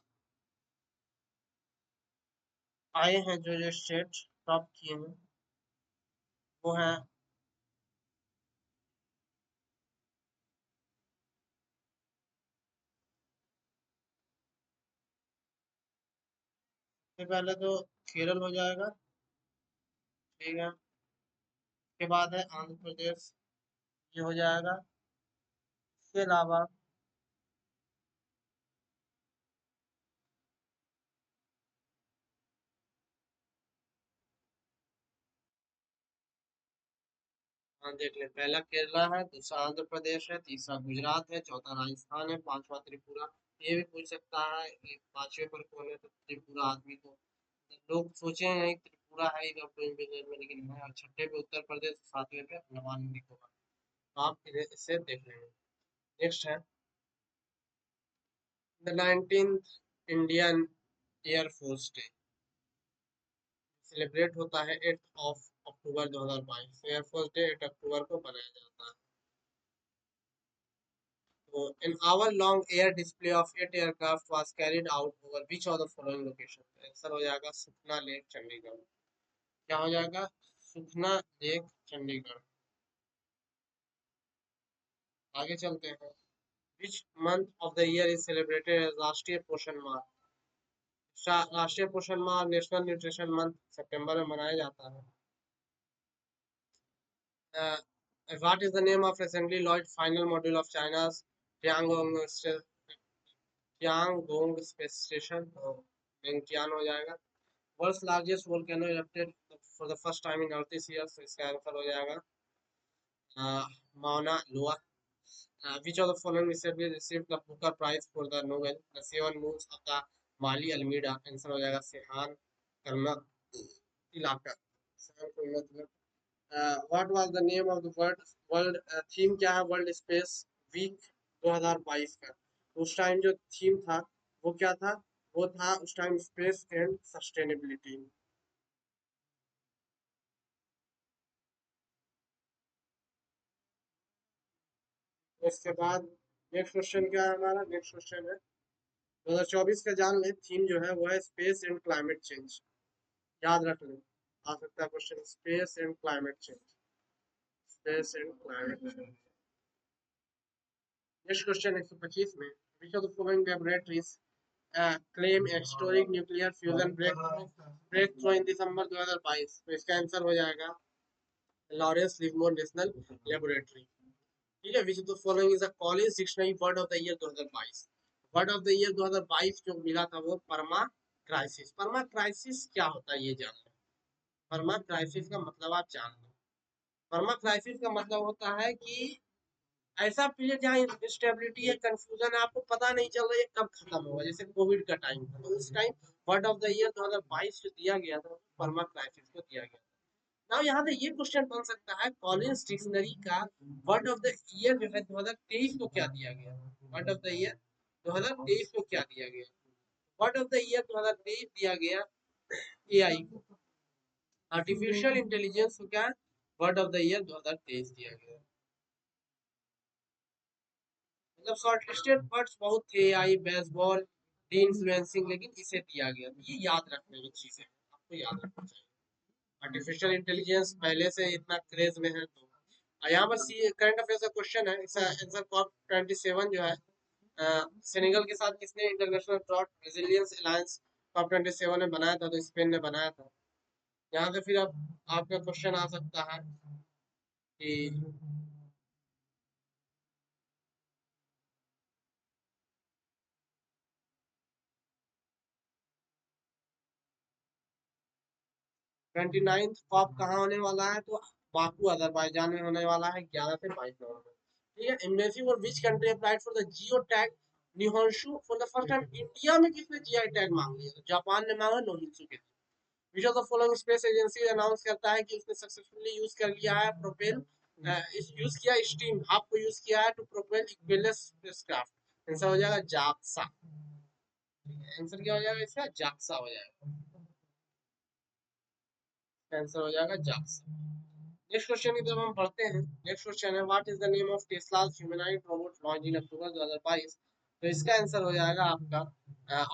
आए हैं जो स्टेट टॉप किए हैं वो है सबसे पहले तो केरल हो जाएगा। ठीक है, उसके बाद है आंध्र प्रदेश, ये हो जाएगा। इसके अलावा हाँ देख ले, पहला केरला है, दूसरा आंध्र प्रदेश है, तीसरा गुजरात है, चौथा राजस्थान है, पांचवा त्रिपुरा। ये भी पूछ सकता है कि पांचवे पर कौन है, तो त्रिपुरा आदमी को लोग सोचे नहीं त्रिपुरा है इधर डूइंग बिजनेस में, लेकिन है। और छठे पे उत्तर प्रदेश, सातवें पे अंडमान निकोबार। तो आप इसे देख लेंगे। नेक्स्ट है the 19th Indian air force day celebrate होता है 8 अक्टूबर 2022। एयरफोर्स डे 8 अक्टूबर को मनाया जाता है। So, an hour-long air display of 8 aircraft was carried out over which of the following location? Answer हो जाएगा सुखना लेक चंडीगढ़। क्या हो जाएगा? सुखना लेक चंडीगढ़। आगे चलते हैं। Which month of the year is celebrated as राष्ट्रीय पोषण माह? राष्ट्रीय पोषण माह नेशनल न्यूट्रिशन मंथ सितंबर में मनाया जाता है। What is the name of recently launched final module of China's Tiangong space station? तो Tian हो जाएगा। World's largest volcano erupted for the first time in earth this year, तो इसका आंसर हो जाएगा माउना लोआ। Which of the following recently received the Booker Prize for the novel The Seven Moons of the Mali Almeida? Answer हो जाएगा सेहान करना इलाका। सेहान करना इलाका। What was the name of the world theme क्या है वर्ल्ड स्पेस वीक 2022 का? उस टाइम जो थीम था वो क्या था? वो था उस टाइम स्पेस एंड सस्टेनेबिलिटी। इसके बाद नेक्स्ट क्वेश्चन क्या है हमारा? नेक्स्ट क्वेश्चन है 2024 का जान ले थीम जो है वो है स्पेस एंड क्लाइमेट चेंज। याद रख लें, आ सकता है question space and climate change. Space and climate change. Next question 125 में which of the following laboratories claim historic nuclear fusion breakthrough in December 2022? तो इसका आंसर हो जाएगा लॉरेंस लिवमोर नेशनल लेबोरेटरी। ठीक है, which of the following is a college dictionary word of the year 2022? Word of the year 2022 जो मिला था वो परमा क्राइसिस। परमा क्राइसिस क्या होता है ये जान लो। परमा क्राइसिस का मतलब आप जान लो। परमा क्राइसिस का मतलब होता है कि ऐसा पीरियड जहाँ इंस्टेबिलिटी है, कंफ्यूजन है, आपको पता नहीं चल रहा है कब खत्म होगा, जैसे कोविड का टाइम था। तो उस time word of the year 2022 जो दिया गया था परमा क्राइसिस को दिया गया था। नाउ यहाँ पे ये क्वेश्चन बन सकता है कॉलिंस डिक्शनरी का वर्ड ऑफ द ईयर जो है 2023 को क्या दिया गया? वर्ड ऑफ द ईयर 2023 को क्या दिया गया? वर्ड ऑफ द ईयर 2023 दिया गया एआई को। आर्टिफिशियल इंटेलिजेंस को क्या वर्ड ऑफ द ईयर 2023 दिया गया? मतलब शॉर्टलिस्टेड वर्ड्स बहुत थे, आई बेसबॉल डी इन्फ्लुएंसिंग, लेकिन इसे दिया गया। ये याद रखने की चीजें आपको याद रखना चाहिए। आर्टिफिशियल इंटेलिजेंस पहले से इतना क्रेज में है। तो यहाँ पर सी करंट अफेयर्स का क्वेश्चन है, इसका आंसर कॉप 27 जो है सेनेगल के साथ किसने international drought resilience alliance COP 27 में बनाया था? तो स्पेन ने बनाया था। यहाँ से फिर अब आपका क्वेश्चन आ सकता है कि 29th कॉप कहाँ होने वाला है? तो बाकू अजरबैजान में होने वाला है 11 से 22 नवंबर। ठीक है, embassy for which country applied for the geo tag nihonshu for the first time? India में किसने जीआई टैग मांग लिया? तो जापान ने मांगा नोहित्सु के। विच of the following space agency announce करता है कि उसने सक्सेसफुली यूज कर लिया है प्रोपेल इस यूज किया स्टीम भाप को यूज किया है टू प्रोपेल इक्विलस स्पेसक्राफ्ट? आंसर हो जाएगा जाक्सा। आंसर क्या हो जाएगा इसका? जाक्सा हो जाएगा। आंसर हो जाएगा जाक्सा। नेक्स्ट क्वेश्चन की तरफ हम पढ़ते हैं। नेक्स्ट क्वेश्चन है what is the name of Tesla's humanoid robot launch in October 2022? तो इसका आंसर हो जाएगा आपका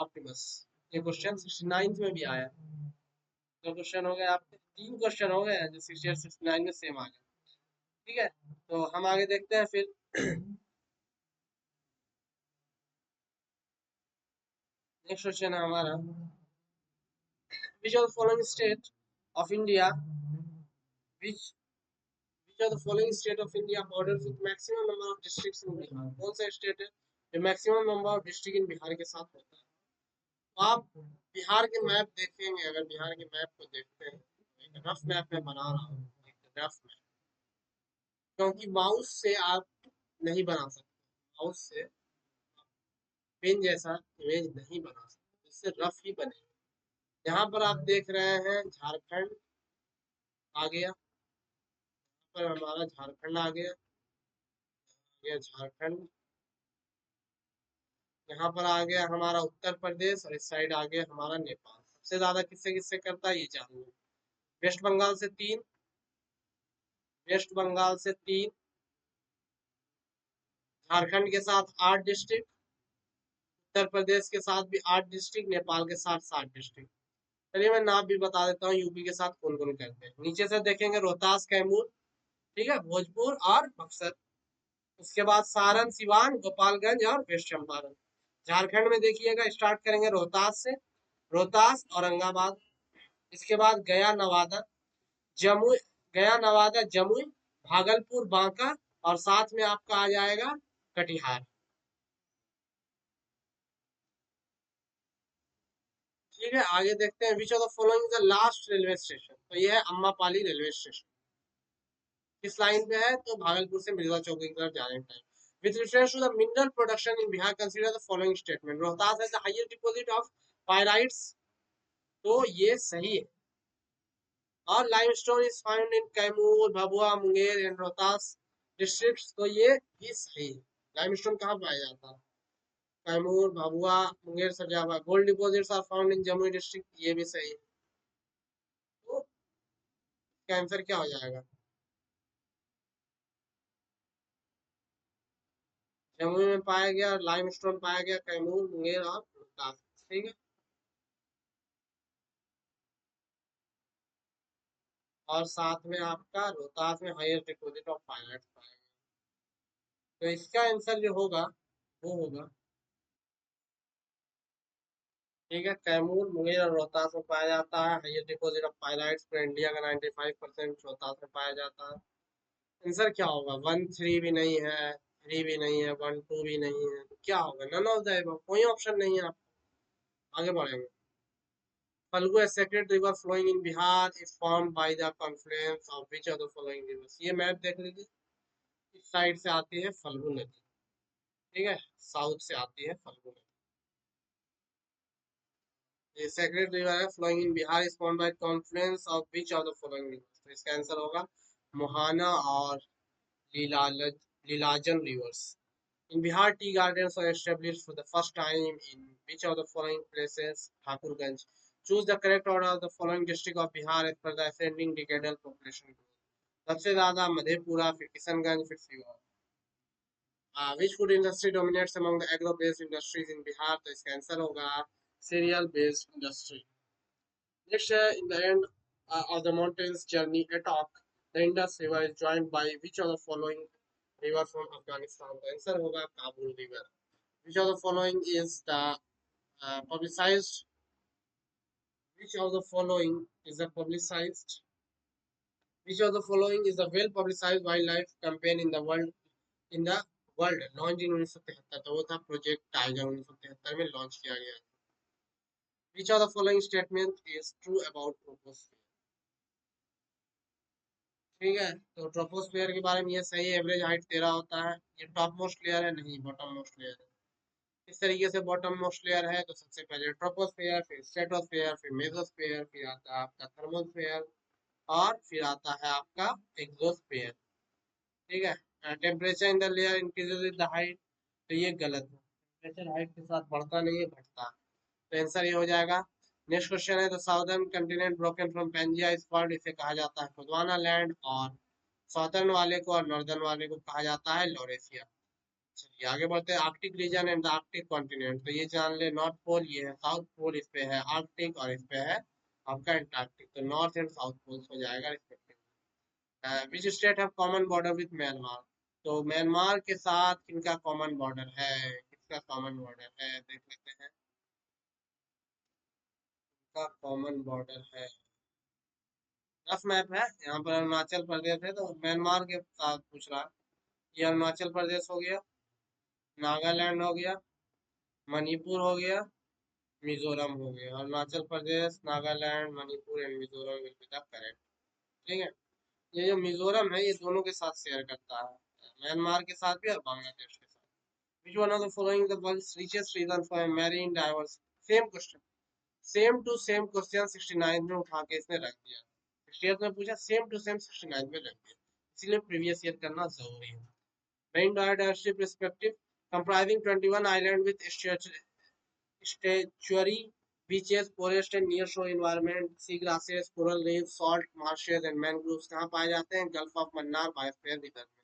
ऑप्टिमस। ये क्वेश्चन 69 में भी आया। तो क्वेश्चन हो गए आपके, तीन क्वेश्चन हो गए जो 68 69 में सेम आ गए। ठीक है, तो हम आगे देखते हैं फिर। नेक्स्ट क्वेश्चन है हमारा विच of the following state of India which Which are the following state of India borders with maximum number of districts in Bihar? कौन सा स्टेट है जो maximum number of district in Bihar के साथ होता है? तो आप बिहार के मैप देखेंगे, अगर बिहार के मैप को देखते हैं, एक रफ मैप में बना रहा हूँ, एक रफ मैप, क्योंकि माउस से आप नहीं बना सकते, माउस से पेन जैसा इमेज नहीं बना सकते, इससे रफ ही बनेगा। यहाँ पर आप देख रहे हैं झारखंड आ गया, पर हमारा झारखंड आ गया, ये झारखंड, यहाँ पर आ गया हमारा उत्तर प्रदेश और इस साइड आ गया हमारा नेपाल। सबसे ज्यादा किससे किससे करता है ये जान लो। वेस्ट बंगाल से 3, वेस्ट बंगाल से 3, झारखंड के साथ 8 डिस्ट्रिक्ट, उत्तर प्रदेश के साथ भी 8 डिस्ट्रिक्ट, नेपाल के साथ 7 डिस्ट्रिक्ट। चलिए मैं नाम भी बता देता हूँ यूपी के साथ कौन कौन करते हैं। नीचे से देखेंगे रोहतास कैमूर, ठीक है, भोजपुर और बक्सर। उसके बाद सारण सिवान गोपालगंज और वेस्ट चंपारण। झारखंड में देखिएगा स्टार्ट करेंगे रोहतास से, रोहतास औरंगाबाद, इसके बाद गया नवादा, जमुई, गया नवादा जमुई, भागलपुर बांका और साथ में आपका आ जाएगा कटिहार। ठीक है, आगे देखते हैं विच of the following the last railway station? तो ये है अम्मापाली रेलवे स्टेशन। किस लाइन पे है? तो भागलपुर से मिर्जा चौक की तरफ जाने time. With reference to the mineral production in Bihar, consider the following statement. Rohtas has the higher deposit of pyrites, तो ये सही है. और limestone is found in Kaimur, Bhabua, Munger and Rohtas districts, तो ये भी सही है. लाइमस्टोन कहाँ पाया जाता है? कैमूर, भभुआ, मुंगेर, सब जगह. Gold deposits are found in Jamui district, ये भी सही है. तो इसका आंसर क्या हो जाएगा? जमुई में पाया गया, लाइमस्टोन पाया गया कैमूर, मुंगेर और रोहतास. ठीक है. और साथ में आपका रोहतास में हायर डिपॉजिट ऑफ पायलट पाया गया. तो इसका आंसर जो होगा वो होगा, ठीक है, कैमूर, मुंगेर और रोहतास में पाया जाता है हायर डिपॉजिट ऑफ पायलाइट्स. पर इंडिया का 95% रोहतास में पाया जाता है. आंसर क्या होगा? 1 3 भी नहीं है, 3 भी नहीं है, 1 2 भी नहीं है, तो क्या होगा? नन ऑफ द अबव, कोई ऑप्शन नहीं है. आप आगे बढ़ेंगे. Falgu, a sacred river flowing in Bihar, is formed by the confluence of which of the following rivers? ये मैप देख लीजिए. इस साइड से आती है फल्गु नदी, ठीक है, साउथ से आती है फल्गु नदी. ये सेक्रेड रिवर है flowing in Bihar, is formed by confluence of which of the following rivers? तो इसका आंसर होगा मोहाना और Lilajan Lilajan rivers. In Bihar, tea gardens were established for the first time in which of the following places? Thakurganj. Choose the correct order of the following district of Bihar as per the ascending decadal population growth. सबसे ज्यादा मधेपुरा, फिर किशनगंज, फिर Sehore. Which food industry dominates among the agro-based industries in Bihar? तो इसका answer होगा cereal-based industry. Next, in the end of the mountains journey at Ok, the Indus River is joined by which of the following river from Afghanistan? The answer होगा Kabul River. Which of the following is the publicized? Which of the following is the publicized? Which of the following is the well publicized wildlife campaign in the world? In the world launch in 1973, तो वो था project tiger, 1973 में launch किया गया. विच of the following statement is true about troposphere? ठीक है, तो troposphere के बारे में ये सही है. एवरेज हाइट 13 होता है. ये टॉप मोस्ट लेयर है? नहीं, बॉटम मोस्ट लेयर है. इस तरीके से बॉटम मोस्ट लेयर है. तो सबसे पहले ट्रोपोस्फियर, फिर स्ट्रेटोस्फियर, फिर मेसोस्फियर, फिर आता है आपका थर्मोस्फियर, और फिर आता है आपका एक्सोस्फियर. ठीक है. Temperature in the layer increases with the height, तो ये गलत है. टेम्परेचर हाइट के साथ बढ़ता नहीं है, घटता. तो आंसर ये हो जाएगा. नेक्स्ट क्वेश्चन है, the southern continent broken from Pangaea is called, इसे कहा जाता है गोंडवाना लैंड, और साउदर्न वाले को और नॉर्दर्न वाले को कहा जाता है लॉरेशिया. चलिए आगे बढ़ते हैं. Arctic region and the Arctic continent, तो ये जान ले. नॉर्थ पोल ये है, साउथ पोल इस पे है आर्कटिक, और इस पे है आपका एंटार्क्टिक. तो नॉर्थ एंड साउथ पोल्स हो जाएगा respectively. Which state have common border with Myanmar? तो म्यांमार के साथ किनका कॉमन बॉर्डर है? किसका कॉमन बॉर्डर है देख लेते हैं. का कॉमन बॉर्डर है, रफ मैप है. यहाँ पर अरुणाचल प्रदेश है, तो म्यांमार के साथ पूछ रहा है. ये अरुणाचल प्रदेश हो गया, नागालैंड हो गया, मणिपुर हो गया, मिजोरम हो गया. Arunachal Pradesh, Nagaland, Manipur and Mizoram will be the correct. ठीक है. ये जो मिजोरम है, ये दोनों के साथ शेयर करता है, म्यांमार के साथ भी और बांग्लादेश के साथ. Which one of the following the world's richest region for marine diversity? Same question, same to same question 69 में उठा के इसने रख दिया. 68 में पूछा, सेम टू सेम 69 में रख दिया. इसलिए प्रीवियस ईयर करना जरूरी है. Marine biodiversity perspective comprising 21 island with estuary beaches, forest and nearshore environment, sea grasses, coral reefs, salt marshes and mangroves कहाँ पाए जाते हैं? Gulf of Mannar biosphere reserve में.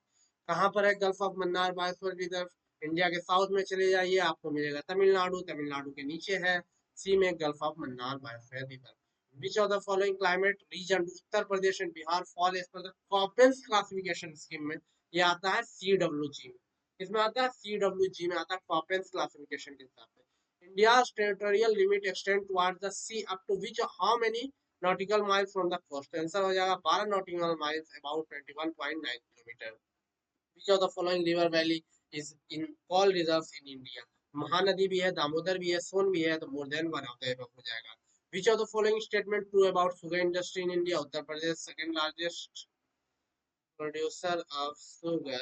कहाँ पर है gulf of Mannar biosphere reserve? India के साउथ में चले जाइए, आपको मिलेगा तमिलनाडु. तमिलनाडु के नीचे है सी में gulf of Mannar biosphere reserve. Which of the following climate region Uttar Pradesh and Bihar fall as per the Koppen's classification scheme में? ये आता है CWG में. इसमें आता है CWG में आता है कॉपेंस क्लासिफिकेशन के हिसाब से. India's territorial limit extend towards the sea up to which how many nautical miles from the coast? Answer हो जाएगा 12 nautical miles, about 21.9 kilometre. Which of the following river valley is in all reserves in India? Mahanadi भी है, दामोदर भी है, सोन भी है, तो मोर than one of the above हो जाएगा. Which of the following statement true about sugar industry in India? Uttar Pradesh second largest producer of sugar.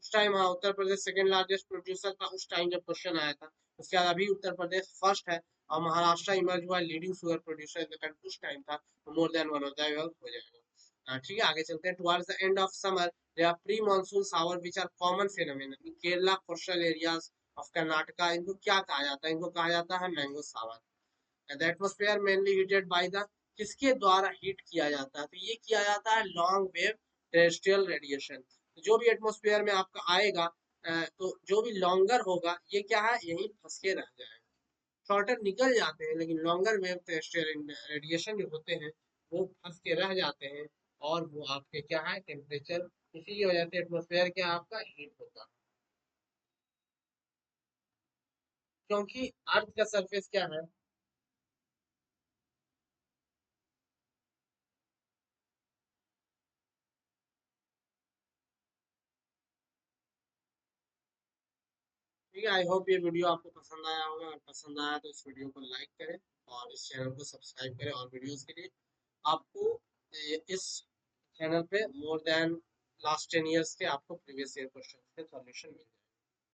उस टाइम हाँ Uttar Pradesh second largest producer था उस टाइम जब क्वेश्चन आया था। उसके बाद अभी उत्तर प्रदेश फर्स्ट है और महाराष्ट्र इमर्ज हुआ leading sugar producer in the country उस टाइम था, तो मोर देन वन होता है हो जाएगा। ठीक है आगे चलते हैं। Towards the end of summer there are pre monsoon shower which are common phenomenon in Kerala coastal areas of Karnataka. इनको क्या कहा जाता है? इनको कहा जाता है mango shower. The atmosphere mainly heated by the, किसके द्वारा हीट किया जाता है? तो ये किया जाता है लॉन्ग वेव टेरेस्ट्रियल रेडिएशन। जो भी एटमॉस्फेयर में आपका आएगा तो जो भी लॉन्गर होगा ये क्या है, यही फंस के रह जाएगा। शॉर्टर निकल जाते हैं लेकिन लॉन्गर वेव टेरेस्ट्रियल रेडिएशन जो होते हैं वो फंस के रह जाते हैं और वो आपके क्या है टेम्परेचर, इसी की वजह से एटमॉस्फेयर क्या आपका हीट होता है, क्योंकि अर्थ का सरफेस क्या है। ठीक है आई होप ये वीडियो आपको पसंद आया होगा, अगर पसंद आया तो इस वीडियो को लाइक करें और इस चैनल को सब्सक्राइब करें और वीडियोस के लिए आपको इस चैनल पे मोर देन लास्ट 10 इयर्स के आपको प्रीवियस ईयर क्वेश्चन के सॉल्यूशन मिल जाएगा।